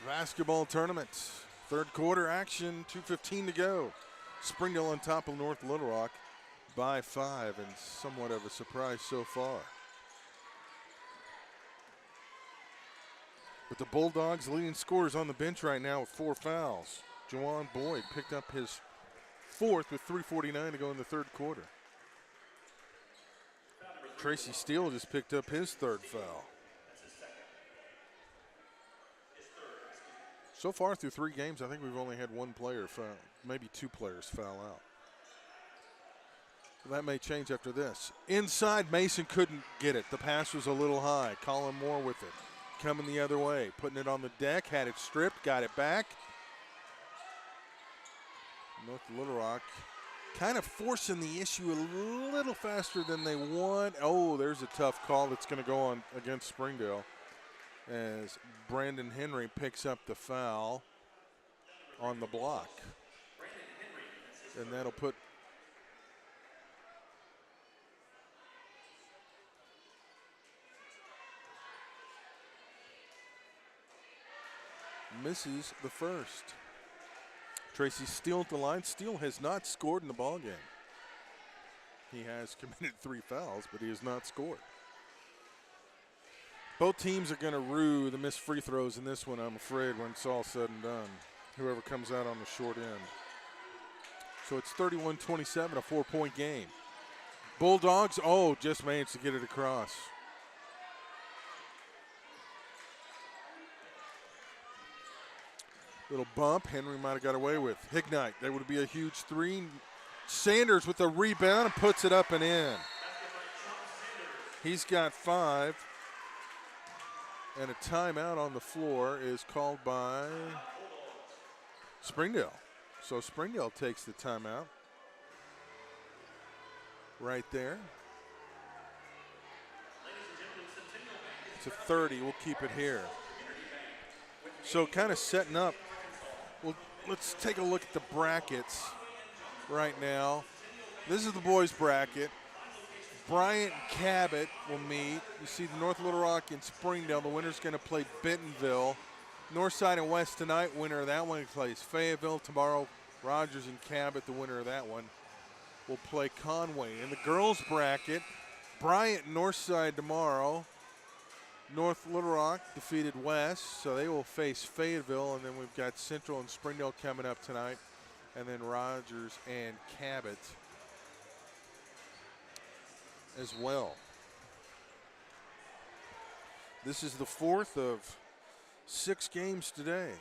Basketball Tournament. Third quarter action, 2:15 to go. Springdale on top of North Little Rock by 5, and somewhat of a surprise so far. But the Bulldogs leading scorers on the bench right now with 4 fouls. Juwan Boyd picked up his 4th with 3:49 to go in the third quarter. Tracy Steele just picked up his 3rd foul. So far through 3 games, I think we've only had 1 player foul, maybe 2 players foul out. That may change after this. Inside, Mason couldn't get it. The pass was a little high. Colin Moore with it. Coming the other way, putting it on the deck, had it stripped, got it back. North Little Rock kind of forcing the issue a little faster than they want. Oh, there's a tough call that's going to go on against Springdale as Brandon Henry picks up the foul on the block. And that'll put misses the first. Tracy Steele at the line. Steele has not scored in the ballgame. He has committed 3 fouls, but he has not scored. Both teams are going to rue the missed free throws in this one, I'm afraid, when it's all said and done. Whoever comes out on the short end. So it's 31-27, a 4-point game. Bulldogs, just managed to get it across. Little bump, Henry might have got away with. Hignite, that would be a huge 3. Sanders with the rebound and puts it up and in. He's got 5. And a timeout on the floor is called by Springdale. So Springdale takes the timeout right there. It's a 30. We'll keep it here. So kind of setting up. Well, let's take a look at the brackets right now. This is the boys' bracket. Bryant and Cabot will meet. You see the North Little Rock and Springdale. The winner's going to play Bentonville. Northside and West tonight. Winner of that one plays Fayetteville. Tomorrow, Rogers and Cabot, the winner of that one, will play Conway. In the girls' bracket, Bryant and Northside tomorrow. North Little Rock defeated West, so they will face Fayetteville. And then we've got Central and Springdale coming up tonight. And then Rogers and Cabot as well. This is the 4th of 6 games today.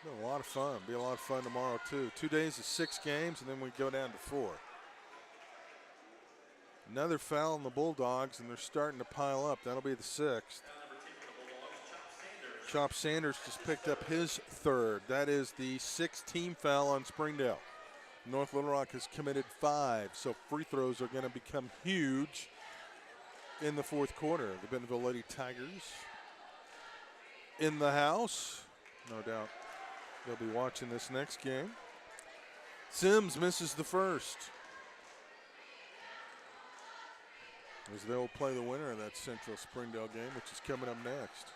Been a lot of fun. Be a lot of fun tomorrow too. 2 days of 6 games, and then we go down to 4. Another foul on the Bulldogs, and they're starting to pile up. That'll be the 6th. Chop Sanders just picked up his 3rd. That is the 6th team foul on Springdale. North Little Rock has committed 5, so free throws are going to become huge in the 4th quarter. The Bentonville Lady Tigers in the house. No doubt they'll be watching this next game. Sims misses the first, as they'll play the winner of that Central Springdale game, which is coming up next.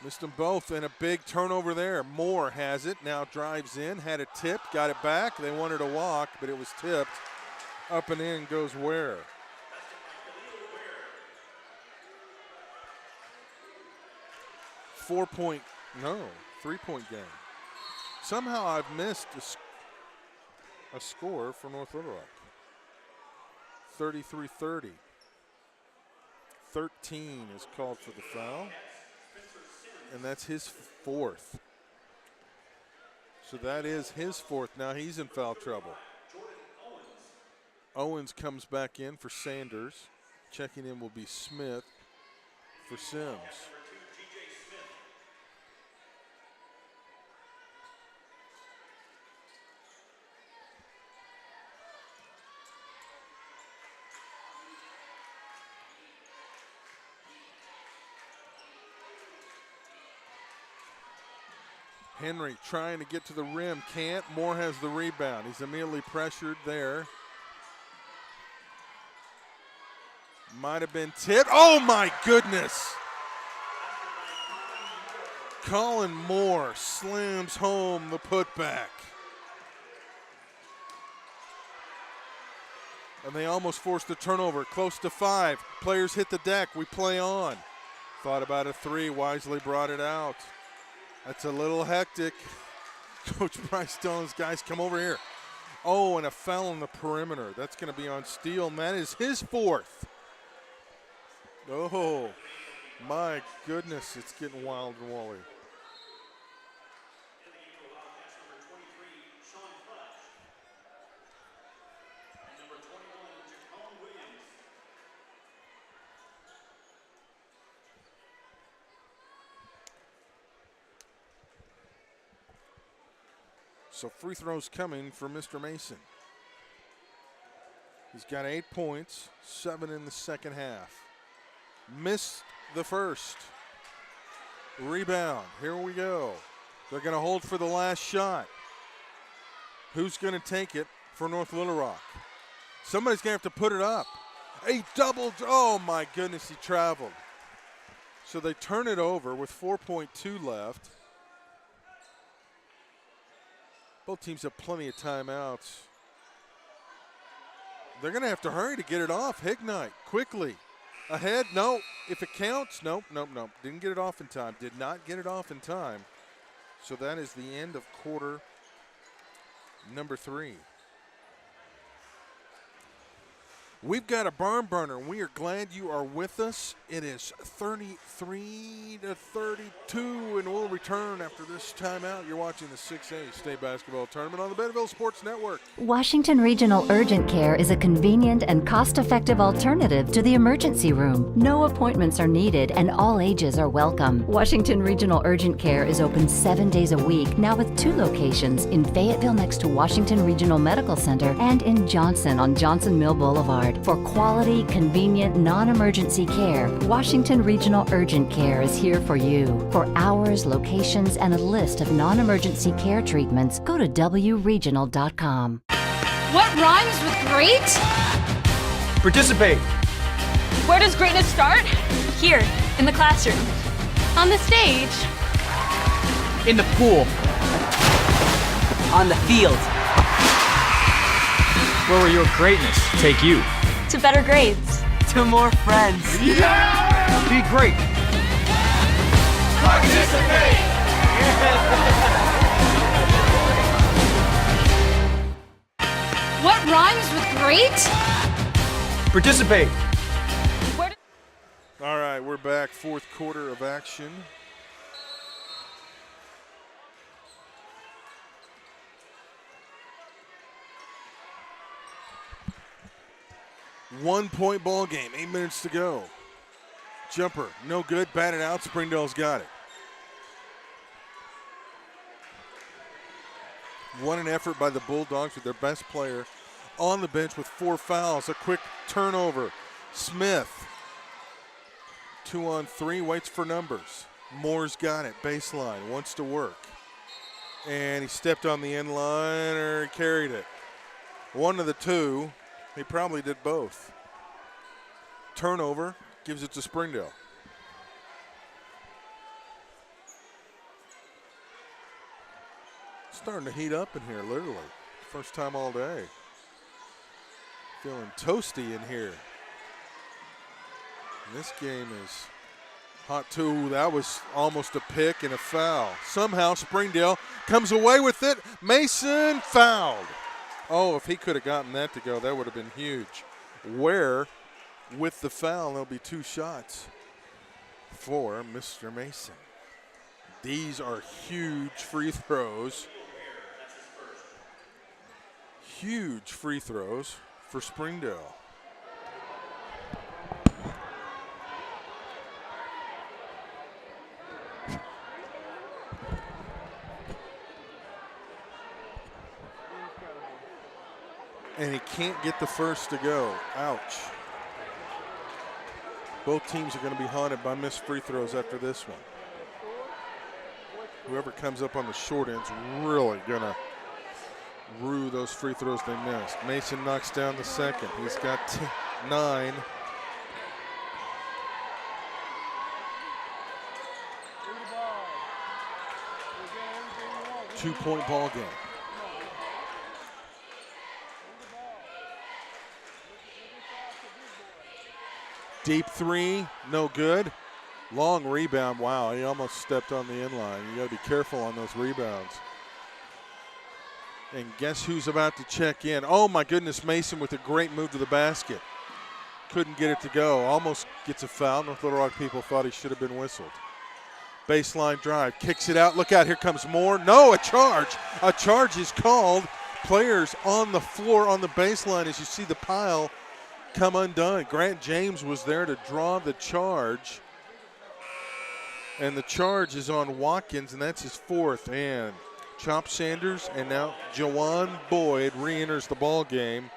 Missed them both, and a big turnover there. Moore has it, now drives in, had it tipped, got it back. They wanted to walk, but it was tipped. Up and in goes Ware. Three-point game. Somehow I've missed a score for North Little Rock. 33-30. 13 is called for the foul. And that's his 4th. So that is his 4th. Now he's in foul trouble. Owens comes back in for Sanders. Checking in will be Smith for Sims. Henry trying to get to the rim, can't. Moore has the rebound. He's immediately pressured there. Might have been tipped. Oh my goodness! Colin Moore slams home the putback. And they almost forced the turnover. Close to 5. Players hit the deck. We play on. Thought about a 3. Wisely brought it out. That's a little hectic. Coach Bryce telling his guys, come over here. Oh, and a foul on the perimeter. That's going to be on Steele, and that is his 4th. Oh, my goodness, it's getting wild and woolly. So free throws coming for Mr. Mason. He's got 8 points, 7 in the second half. Missed the first. Rebound, here we go. They're going to hold for the last shot. Who's going to take it for North Little Rock? Somebody's going to have to put it up. A double, oh my goodness, he traveled. So they turn it over with 4.2 left. Both teams have plenty of timeouts. They're going to have to hurry to get it off. Hignite, quickly. Ahead, no. If it counts, nope. Didn't get it off in time. Did not get it off in time. So that is the end of quarter number 3. We've got a barn burner, and we are glad you are with us. It is 33-32, and we'll return after this timeout. You're watching the 6A State Basketball Tournament on the Bentonville Sports Network. Washington Regional Urgent Care is a convenient and cost-effective alternative to the emergency room. No appointments are needed, and all ages are welcome. Washington Regional Urgent Care is open 7 days a week, now with 2 locations in Fayetteville next to Washington Regional Medical Center and in Johnson on Johnson Mill Boulevard. For quality, convenient, non-emergency care, Washington Regional Urgent Care is here for you. For hours, locations, and a list of non-emergency care treatments, go to wregional.com. What rhymes with great? Participate. Where does greatness start? Here, in the classroom. On the stage. In the pool. On the field. Where will your greatness take you? To better grades. To more friends. Yeah! Be great. Participate! What rhymes with great? Participate. All right, we're back. 4th quarter of action. One-point ball game, 8 minutes to go. Jumper, no good, batted out. Springdale's got it. What an effort by the Bulldogs with their best player on the bench with 4 fouls. A quick turnover. Smith, 2-on-3, waits for numbers. Moore's got it, baseline, wants to work. And he stepped on the end line or carried it. One of the two. He probably did both. Turnover, gives it to Springdale. Starting to heat up in here, literally. First time all day. Feeling toasty in here. And this game is hot too. That was almost a pick and a foul. Somehow Springdale comes away with it. Mason fouled. Oh, if he could have gotten that to go, that would have been huge. Where, with the foul, there'll be 2 shots for Mr. Mason. These are huge free throws. Huge free throws for Springdale. And he can't get the first to go. Ouch. Both teams are going to be haunted by missed free throws after this one. Whoever comes up on the short end's really going to rue those free throws they missed. Mason knocks down the second. He's got 9. Two-point ball game. Deep 3, no good. Long rebound, wow, he almost stepped on the end line. You gotta be careful on those rebounds. And guess who's about to check in? Oh my goodness, Mason with a great move to the basket. Couldn't get it to go, almost gets a foul. North Little Rock people thought he should have been whistled. Baseline drive, kicks it out, look out, here comes Moore. No, a charge. A charge is called. Players on the floor on the baseline as you see the pile come undone. Grant James was there to draw the charge. And the charge is on Watkins, and that's his 4th. And Chop Sanders and now Jawan Boyd re-enters the ball game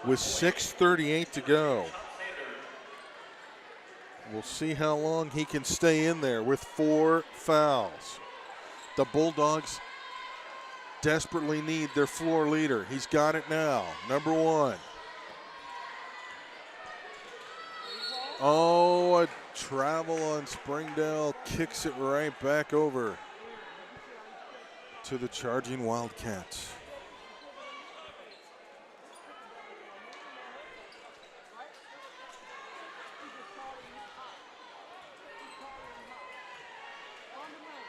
with 6:38 to go. We'll see how long he can stay in there with 4 fouls. The Bulldogs desperately need their floor leader. He's got it now. Number 1. Oh, a travel on Springdale, kicks it right back over to the charging Wildcats.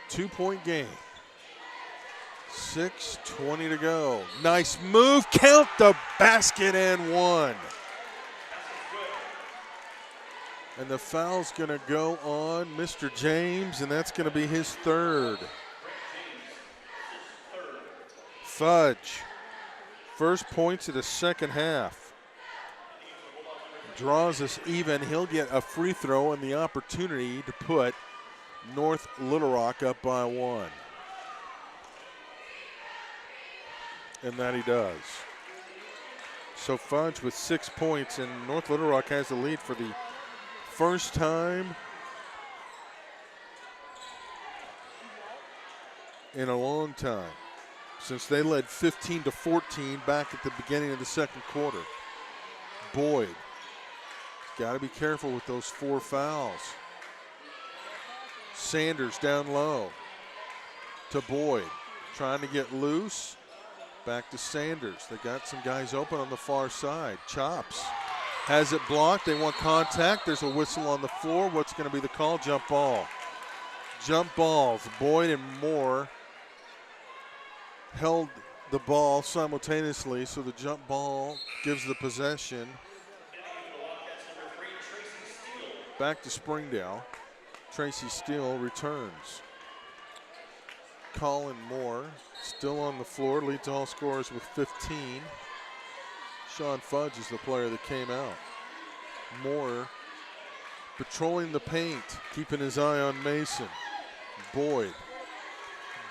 Two-point game. 6:20 to go. Nice move. Count the basket and one. And the foul's going to go on Mr. James, and that's going to be his third. Fudge, first points of the second half. Draws us even. He'll get a free throw and the opportunity to put North Little Rock up by one. And that he does. So Fudge with 6 points, and North Little Rock has the lead for the first time in a long time, since they led 15-14 back at the beginning of the second quarter. Boyd, got to be careful with those 4 fouls. Sanders down low to Boyd, trying to get loose. Back to Sanders. They got some guys open on the far side. Chops. Has it blocked. They want contact. There's a whistle on the floor. What's going to be the call? Jump ball. Jump balls. Boyd and Moore held the ball simultaneously, so the jump ball gives the possession back to Springdale. Tracy Steele returns. Colin Moore still on the floor, leads all scorers with 15. Sean Fudge is the player that came out. Moore patrolling the paint, keeping his eye on Mason. Boyd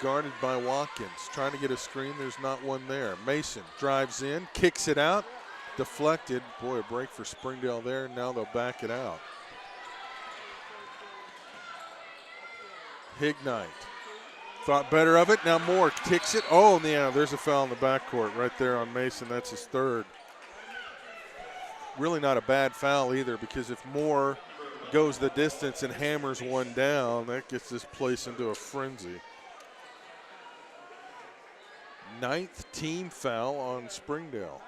guarded by Watkins, trying to get a screen. There's not one there. Mason drives in, kicks it out, deflected. Boy, a break for Springdale there. Now they'll back it out. Hignite thought better of it. Now Moore kicks it. Oh, yeah, there's a foul in the backcourt right there on Mason. That's his third. Really not a bad foul either, because if Moore goes the distance and hammers one down, that gets this place into a frenzy. 9th team foul on Springdale.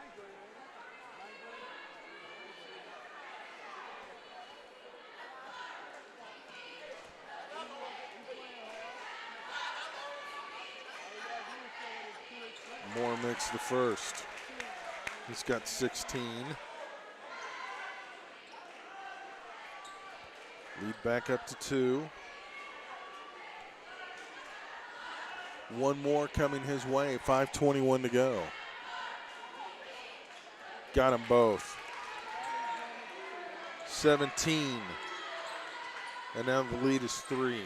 Moore makes the first. He's got 16. Lead back up to 2. One more coming his way. 5:21 to go. Got them both. 17. And now the lead is 3.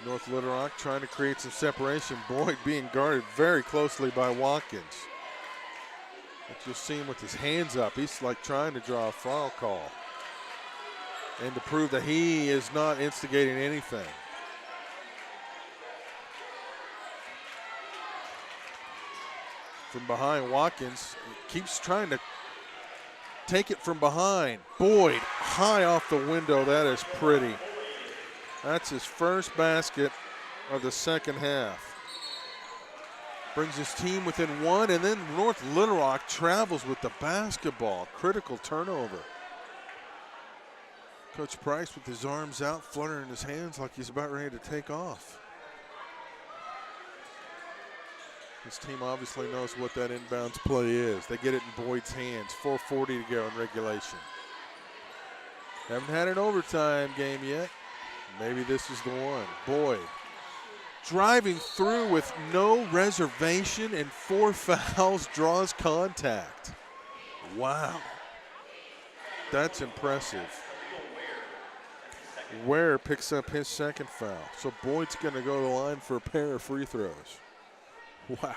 North Little Rock trying to create some separation. Boyd being guarded very closely by Watkins. But you'll see him with his hands up. He's like trying to draw a foul call. And to prove that he is not instigating anything. From behind, Watkins keeps trying to take it from behind. Boyd high off the window. That is pretty. That's his first basket of the second half. Brings his team within 1, and then North Little Rock travels with the basketball. Critical turnover. Coach Price with his arms out, fluttering his hands like he's about ready to take off. His team obviously knows what that inbounds play is. They get it in Boyd's hands. 4:40 to go in regulation. Haven't had an overtime game yet. Maybe this is the one. Boyd driving through with no reservation and 4 fouls, draws contact. Wow. That's impressive. Ware picks up his second foul. So Boyd's going to go to the line for a pair of free throws. Wow.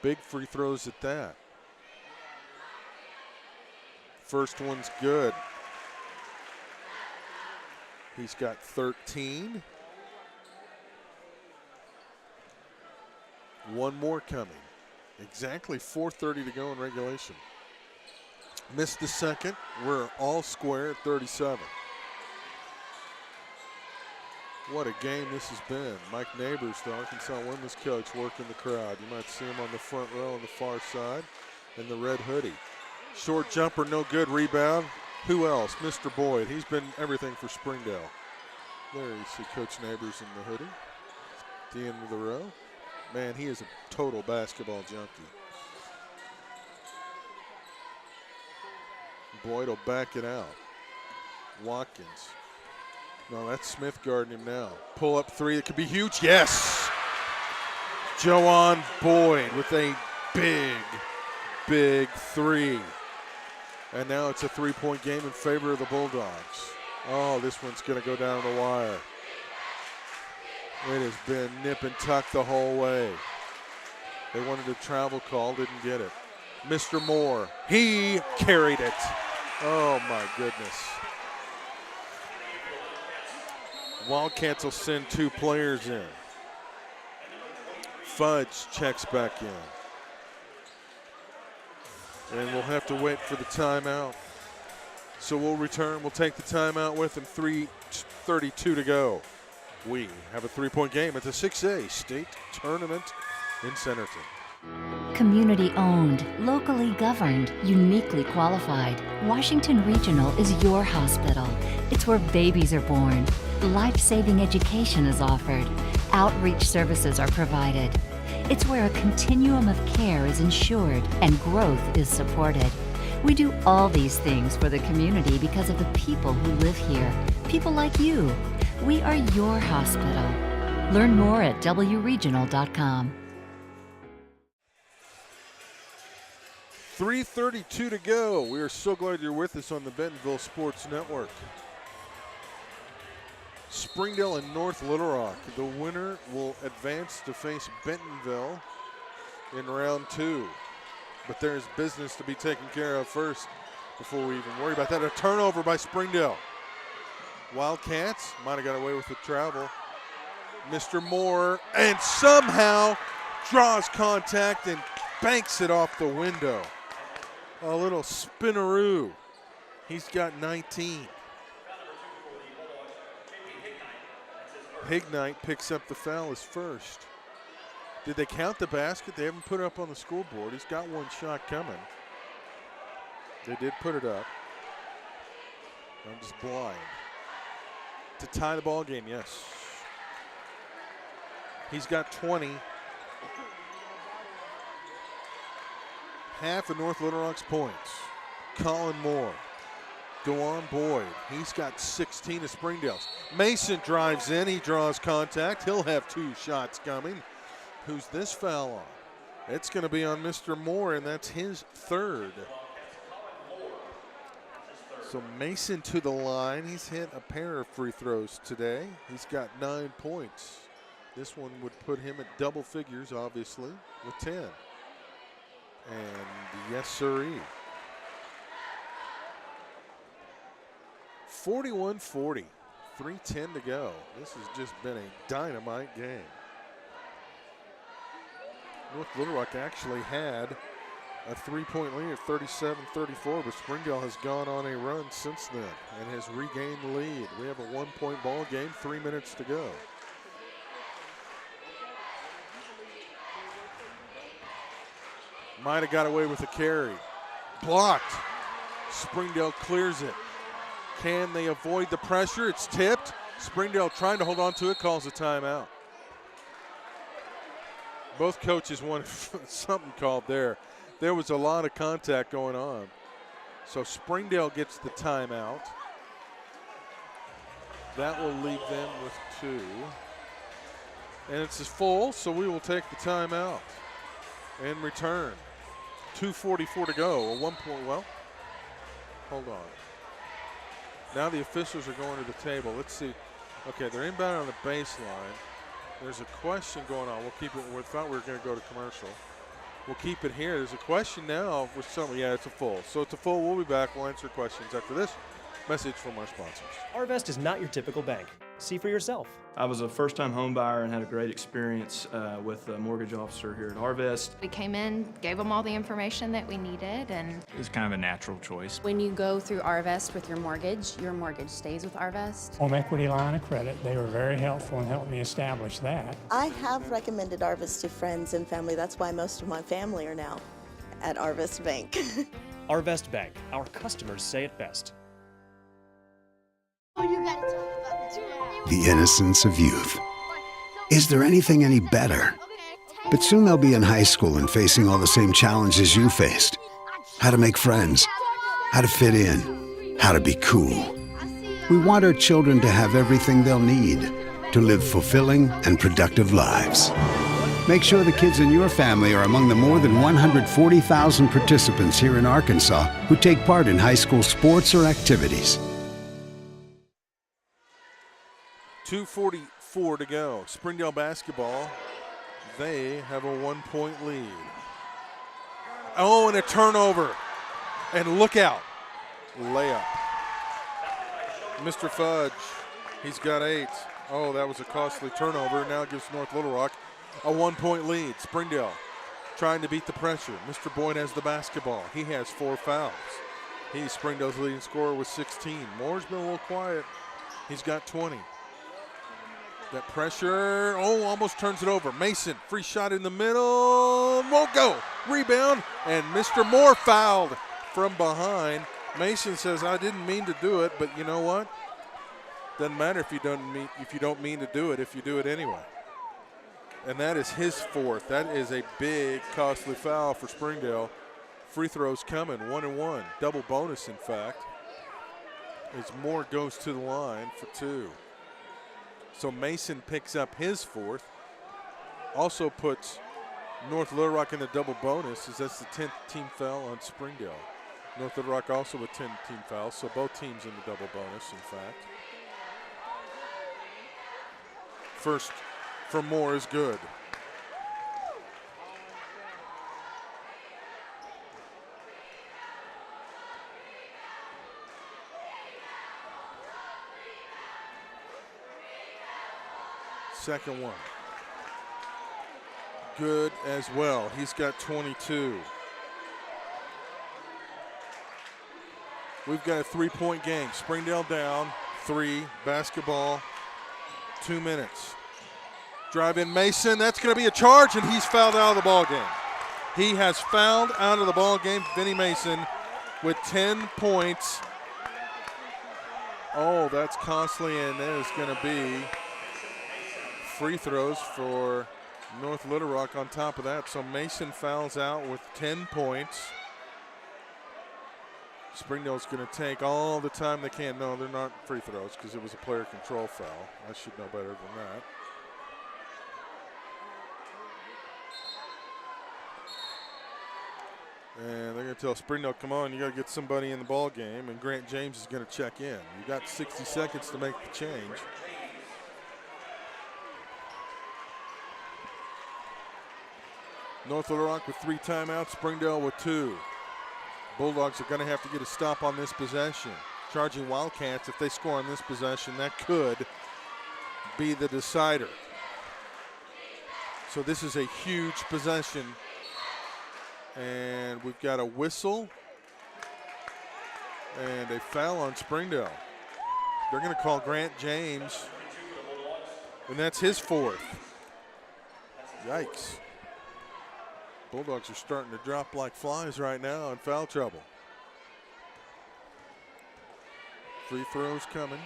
Big free throws at that. First one's good. He's got 13. One more coming. Exactly 4:30 to go in regulation. Missed the second. We're all square at 37. What a game this has been. Mike Neighbors, the Arkansas women's coach, working the crowd. You might see him on the front row on the far side in the red hoodie. Short jumper, no good. Rebound. Who else? Mr. Boyd. He's been everything for Springdale. There you see Coach Neighbors in the hoodie. At the end of the row. Man, he is a total basketball junkie. Boyd will back it out. Watkins. No, that's Smith guarding him now. Pull up three. It could be huge. Yes. Joanne Boyd with a big, big three. And now it's a three-point game in favor of the Bulldogs. Oh, this one's going to go down the wire. It has been nip and tuck the whole way. They wanted a travel call, didn't get it. Mr. Moore, he carried it. Oh, my goodness. Wildcats will send 2 players in. Fudge checks back in. And we'll have to wait for the timeout. So we'll return. We'll take the timeout with them. 3:32 to go. We have a 3-point game at the 6A state tournament in Centerton. Community owned, locally governed, uniquely qualified. Washington Regional is your hospital. It's where babies are born. Life-saving education is offered. Outreach services are provided. It's where a continuum of care is ensured and growth is supported. We do all these things for the community because of the people who live here. People like you. We are your hospital. Learn more at wregional.com. 3:32 to go. We are so glad you're with us on the Bentonville Sports Network. Springdale and North Little Rock. The winner will advance to face Bentonville in round 2. But there's business to be taken care of first before we even worry about that. A turnover by Springdale. Wildcats might have got away with the travel. Mr. Moore, and somehow draws contact and banks it off the window. A little spinaroo. He's got 19. Hignite picks up the foul as first. Did they count the basket? They haven't put it up on the scoreboard. He's got one shot coming. They did put it up. I'm just blind. To tie the ball game, yes. He's got 20. Half of North Little Rock's points. Colin Moore. Dewan Boyd. He's got 16 of Springdale's. Mason drives in. He draws contact. He'll have 2 shots coming. Who's this foul on? It's going to be on Mr. Moore, and that's his 3rd. So Mason to the line. He's hit a pair of free throws today. He's got 9 points. This one would put him at double figures, obviously, with 10. And yes, sirree. 41-40, 3:10 to go. This has just been a dynamite game. North Little Rock actually had a 3-point lead at 37-34, but Springdale has gone on a run since then and has regained the lead. We have a 1-point ball game, 3 minutes to go. Might have got away with a carry. Blocked. Springdale clears it. Can they avoid the pressure? It's tipped. Springdale trying to hold on to it, calls a timeout. Both coaches wanted something called there. There was a lot of contact going on. So Springdale gets the timeout. That will leave them with 2. And it's full, so we will take the timeout and return. 2:44 to go. A 1-point, well, hold on. Now the officials are going to the table. Let's see. Okay, they're inbound on the baseline. There's a question going on. We'll keep it. We thought we were going to go to commercial. We'll keep it here. There's a question now with someone. Yeah, it's a full. So it's a full. We'll be back. We'll answer questions after this Message from our sponsors. Arvest is not your typical bank. See for yourself. I was a first-time home buyer and had a great experience with a mortgage officer here at Arvest. We came in, gave them all the information that we needed, and It was kind of a natural choice. When you go through Arvest with your mortgage stays with Arvest. Home equity line of credit, they were very helpful in helping me establish that. I have recommended Arvest to friends and family. That's why most of my family are now at Arvest Bank. Arvest Bank. Our customers say it best. The innocence of youth. Is there anything any better? But soon they'll be in high school and facing all the same challenges you faced. How to make friends, how to fit in, how to be cool. We want our children to have everything they'll need to live fulfilling and productive lives. Make sure the kids in your family are among the more than 140,000 participants here in Arkansas who take part in high school sports or activities. 2:44 to go. Springdale basketball, they have a 1-point lead. Oh, and a turnover. And look out. Layup. Mr. Fudge, he's got 8. Oh, that was a costly turnover. Now it gives North Little Rock a 1-point lead. Springdale trying to beat the pressure. Mr. Boyd has the basketball. He has 4 fouls. He's Springdale's leading scorer with 16. Moore's been a little quiet. He's got 20. That pressure, almost turns it over. Mason, free shot in the middle, won't go. Rebound, and Mr. Moore fouled from behind. Mason says, I didn't mean to do it, but you know what? Doesn't matter if you don't mean to do it, if you do it anyway. And that is his 4th. That is a big, costly foul for Springdale. Free throws coming, 1-1. Double bonus, in fact, as Moore goes to the line for 2. So Mason picks up his 4th. Also puts North Little Rock in the double bonus, as that's the 10th team foul on Springdale. North Little Rock also with 10 team fouls, so both teams in the double bonus, in fact. First from Moore is good. Second one. Good as well. He's got 22. We've got a 3-point game. Springdale down, 3, basketball, 2 minutes. Drive in Mason, that's going to be a charge, and he's fouled out of the ball game. He has fouled out of the ball game, Vinnie Mason, with 10 points. Oh, that's costly, and that is going to be free throws for North Little Rock on top of that. So Mason fouls out with 10 points. Springdale's going to take all the time they can. No, they're not free throws because it was a player control foul. I should know better than that. And they're going to tell Springdale, come on, you got to get somebody in the ball game. And Grant James is going to check in. You got 60 seconds to make the change. North Little Rock with 3 timeouts, Springdale with 2. Bulldogs are going to have to get a stop on this possession. Charging Wildcats, if they score on this possession, that could be the decider. So this is a huge possession. And we've got a whistle and a foul on Springdale. They're going to call Grant James, and that's his 4th. Yikes. Bulldogs are starting to drop like flies right now in foul trouble. Free throws coming.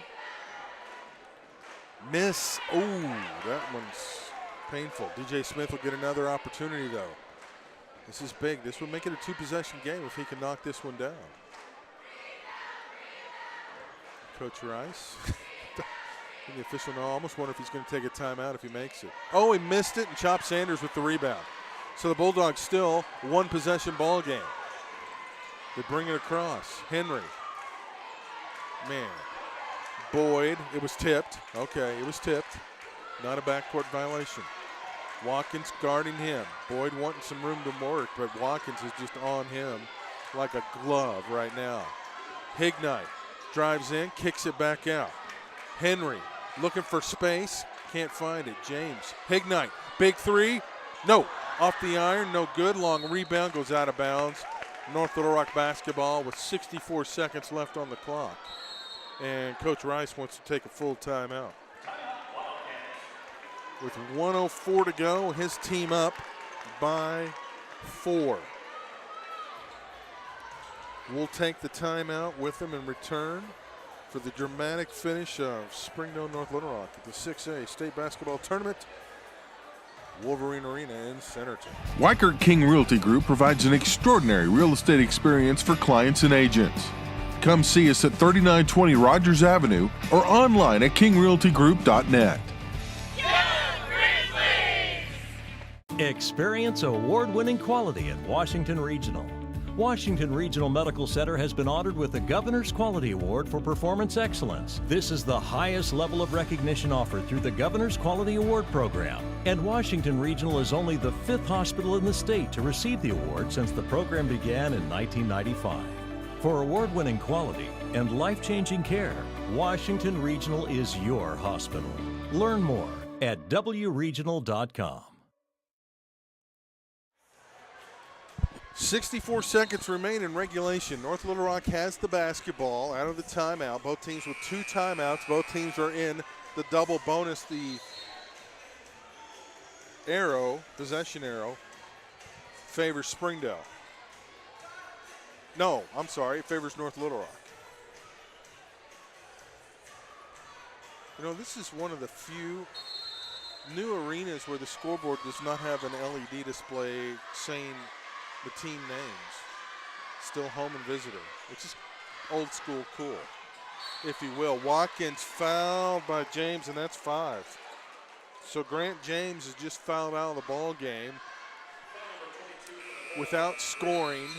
Miss. Oh, that one's painful. DJ Smith will get another opportunity, though. This is big. This would make it a 2-possession game if he can knock this one down. Coach Rice. The official, no, I almost wonder if he's going to take a timeout if he makes it. Oh, he missed it, and Chop Sanders with the rebound. So the Bulldogs still 1-possession ball game. They bring it across. Henry. Man. Boyd, it was tipped. Okay, it was tipped. Not a backcourt violation. Watkins guarding him. Boyd wanting some room to work, but Watkins is just on him like a glove right now. Hignite drives in, kicks it back out. Henry looking for space, can't find it. James, Hignite, big three, no, off the iron, no good. Long rebound, goes out of bounds. North Little Rock basketball with 64 seconds left on the clock. And Coach Rice wants to take a full timeout. With 1:04 to go, his team up by 4. We'll take the timeout with him and return for the dramatic finish of Springdale North Little Rock at the 6A State Basketball Tournament. Wolverine Arena in Centerton. Weichert King Realty Group provides an extraordinary real estate experience for clients and agents. Come see us at 3920 Rogers Avenue or online at kingrealtygroup.net. Experience award-winning quality at Washington Regional. Washington Regional Medical Center has been honored with the Governor's Quality Award for Performance Excellence. This is the highest level of recognition offered through the Governor's Quality Award program. And Washington Regional is only the 5th hospital in the state to receive the award since the program began in 1995. For award-winning quality and life-changing care, Washington Regional is your hospital. Learn more at wregional.com. 64 seconds remain in regulation. North Little Rock has the basketball out of the timeout. Both teams with 2 timeouts. Both teams are in the double bonus. The arrow, possession arrow, favors Springdale. No, I'm sorry, it favors North Little Rock. You know, this is one of the few new arenas where the scoreboard does not have an LED display saying the team names. Still home and visitor, which is old school cool, if you will. Watkins fouled by James, and that's 5. So Grant James is just fouled out of the ball game without scoring.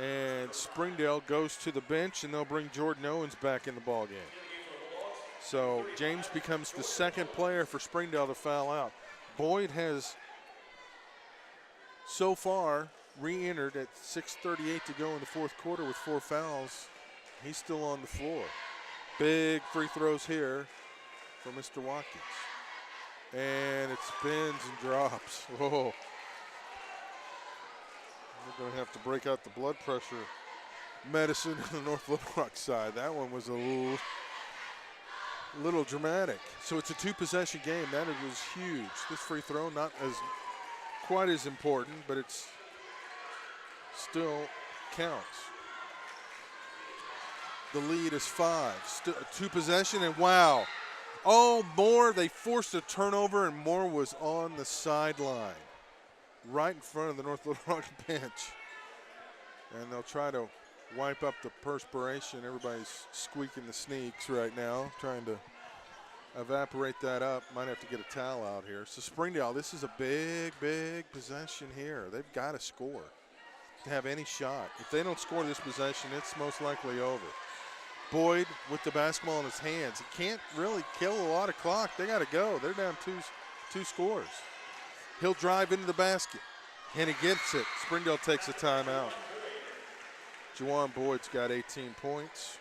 And Springdale goes to the bench, and they'll bring Jordan Owens back in the ball game. So James becomes the second player for Springdale to foul out. Boyd has so far re-entered at 6:38 to go in the fourth quarter with 4 fouls. He's still on the floor. Big free throws here for Mr. Watkins. And it spins and drops. Whoa. We're going to have to break out the blood pressure medicine on the North Little Rock side. That one was a little dramatic. So it's a 2-possession game. That was huge. This free throw not as quite as important, but it's still counts. The lead is 5. 2-possession, and wow. Oh, Moore, they forced a turnover, and Moore was on the sideline, right in front of the North Little Rock bench. And they'll try to wipe up the perspiration. Everybody's squeaking the sneaks right now, trying to evaporate that up. Might have to get a towel out here. So Springdale, this is a big, big possession here. They've got to score to have any shot. If they don't score this possession, it's most likely over. Boyd with the basketball in his hands. He can't really kill a lot of clock. They got to go. They're down two scores. He'll drive into the basket, and he gets it. Springdale takes a timeout. Juwan Boyd's got 18 points.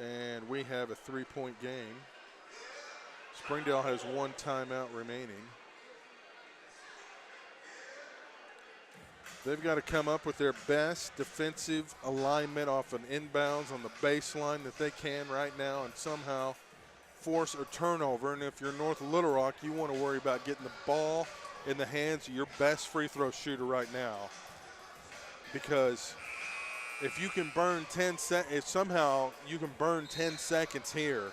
And we have a 3-point game. Springdale has 1 timeout remaining. They've got to come up with their best defensive alignment off an inbounds on the baseline that they can right now and somehow force a turnover. And if you're North Little Rock, you want to worry about getting the ball in the hands of your best free throw shooter right now. Because if you can burn 10 seconds, if somehow you can burn 10 seconds here,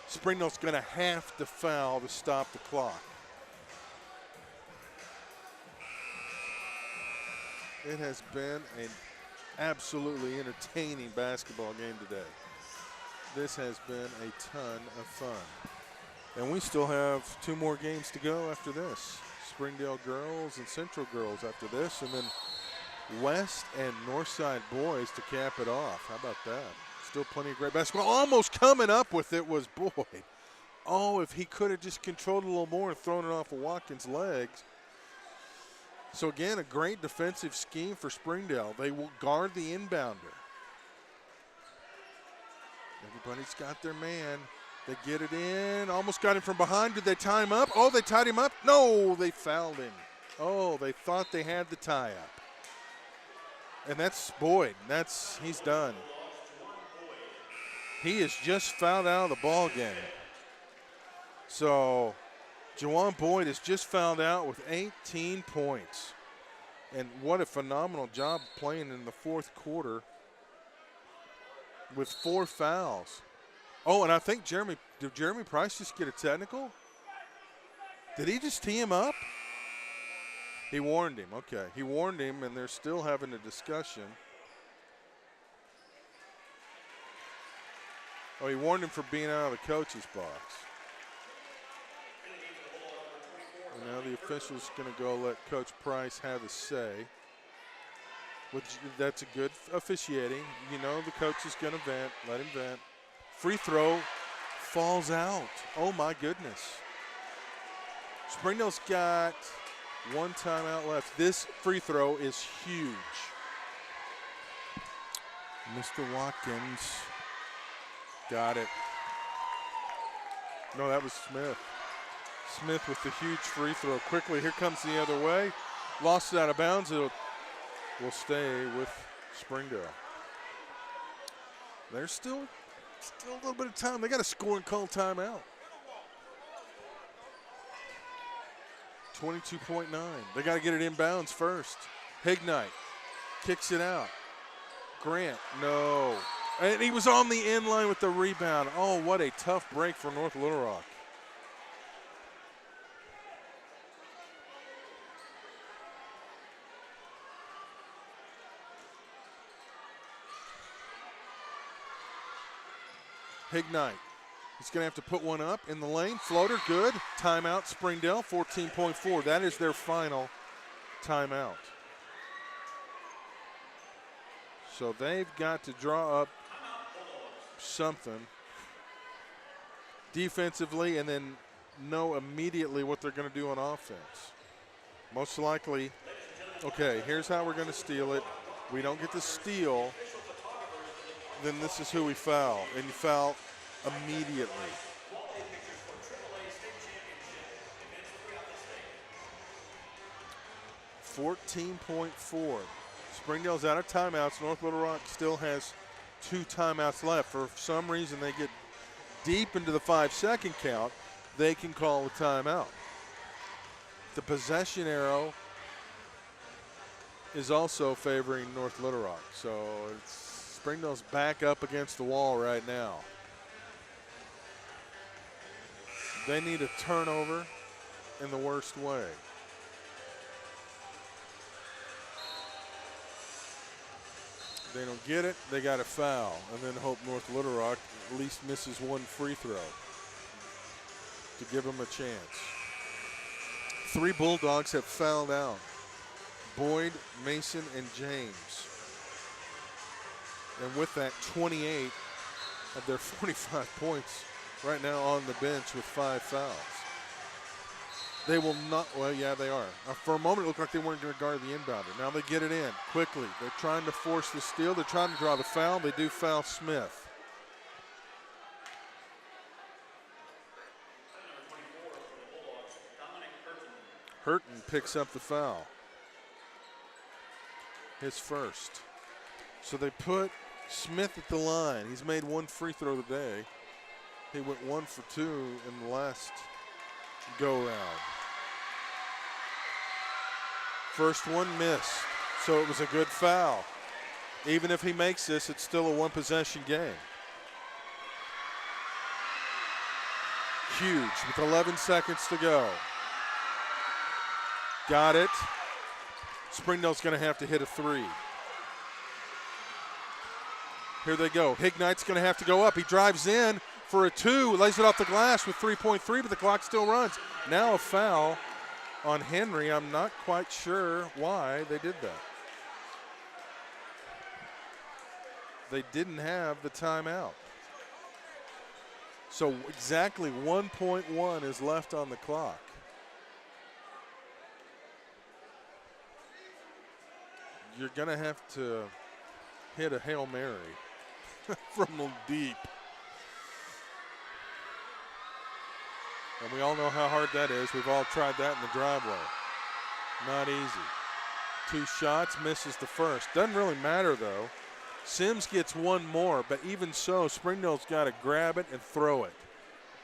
Springdale's going to have to foul to stop the clock. It has been an absolutely entertaining basketball game today. This has been a ton of fun. And we still have 2 more games to go after this. Springdale girls and Central girls after this, and then West and Northside boys to cap it off. How about that? Still plenty of great basketball. Almost coming up with it was Boyd. Oh, if he could have just controlled it a little more and thrown it off of Watkins' legs. So again, a great defensive scheme for Springdale. They will guard the inbounder. Everybody's got their man. They get it in. Almost got him from behind. Did they tie him up? Oh, they tied him up. No, they fouled him. Oh, they thought they had the tie up. And that's Boyd. He's done. He is just fouled out of the ball game. So Juwan Boyd is just fouled out with 18 points. And what a phenomenal job playing in the fourth quarter with 4 fouls. Oh, and I think did Jeremy Price just get a technical? Did he just tee him up? He warned him. Okay, he warned him, and they're still having a discussion. Oh, he warned him for being out of the coach's box. And now the official's going to go let Coach Price have his say. Which, that's a good officiating. You know the coach is going to vent. Let him vent. Free throw falls out. Oh, my goodness. Springdale's got 1 timeout left. This free throw is huge. Mr. Watkins got it. No, that was Smith. Smith with the huge free throw. Quickly, here comes the other way. Lost it out of bounds. It will stay with Springdale. There's still a little bit of time. They got to score and call timeout. 22.9. They got to get it inbounds first. Hignite kicks it out. Grant, no. And he was on the end line with the rebound. Oh, what a tough break for North Little Rock. Hignite. He's going to have to put one up in the lane. Floater, good. Timeout, Springdale, 14.4. That is their final timeout. So they've got to draw up something defensively and then know immediately what they're going to do on offense. Most likely, okay, here's how we're going to steal it. We don't get to steal, then this is who we foul, and you foul immediately. $14.4. Springdale's out of timeouts. North Little Rock still has 2 timeouts left. For some reason, they get deep into the 5-second count. They can call a timeout. The possession arrow is also favoring North Little Rock. So Springdale's back up against the wall right now. They need a turnover in the worst way. They don't get it, they got a foul, and then hope North Little Rock at least misses 1 free throw to give them a chance. 3 Bulldogs have fouled out. Boyd, Mason, and James. And with that, 28 of their 45 points right now on the bench with 5 fouls. They will not, well, yeah, they are. For a moment, it looked like they weren't going to guard the inbounder. Now they get it in quickly. They're trying to force the steal. They're trying to draw the foul. They do foul Smith. Hurton picks up the foul. His first. So they put Smith at the line. He's made 1 free throw today. He went 1 for 2 in the last go-round. First one missed, so it was a good foul. Even if he makes this, it's still a 1-possession game. Huge with 11 seconds to go. Got it. Springdale's going to have to hit a 3. Here they go. Hignite's going to have to go up. He drives in for a 2, lays it off the glass with 3.3, but the clock still runs. Now a foul on Henry. I'm not quite sure why they did that. They didn't have the timeout. So exactly 1.1 is left on the clock. You're going to have to hit a Hail Mary from deep. And we all know how hard that is. We've all tried that in the driveway. Not easy. 2 shots, misses the first. Doesn't really matter, though. Sims gets one more, but even so, Springdale's got to grab it and throw it.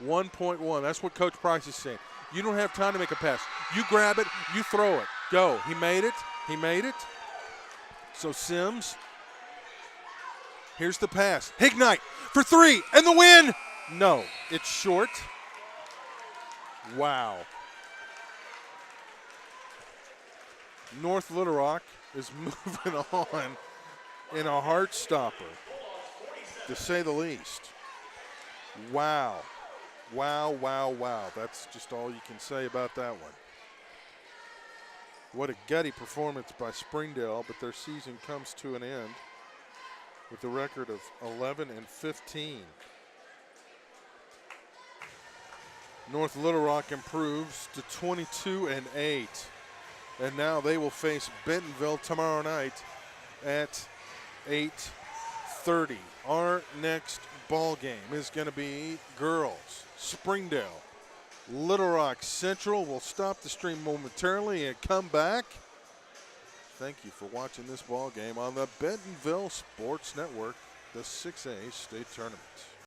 1.1. That's what Coach Price is saying. You don't have time to make a pass. You grab it, you throw it. Go. He made it. He made it. So Sims, here's the pass. Hignite for 3 and the win. No, it's short. Wow. North Little Rock is moving on in a heart stopper, to say the least. Wow. Wow, wow, wow. That's just all you can say about that one. What a gutty performance by Springdale, but their season comes to an end with a record of 11-15. North Little Rock improves to 22-8. And now they will face Bentonville tomorrow night at 8:30. Our next ball game is going to be girls. Springdale, Little Rock Central. We'll stop the stream momentarily and come back. Thank you for watching this ball game on the Bentonville Sports Network, the 6A state tournament.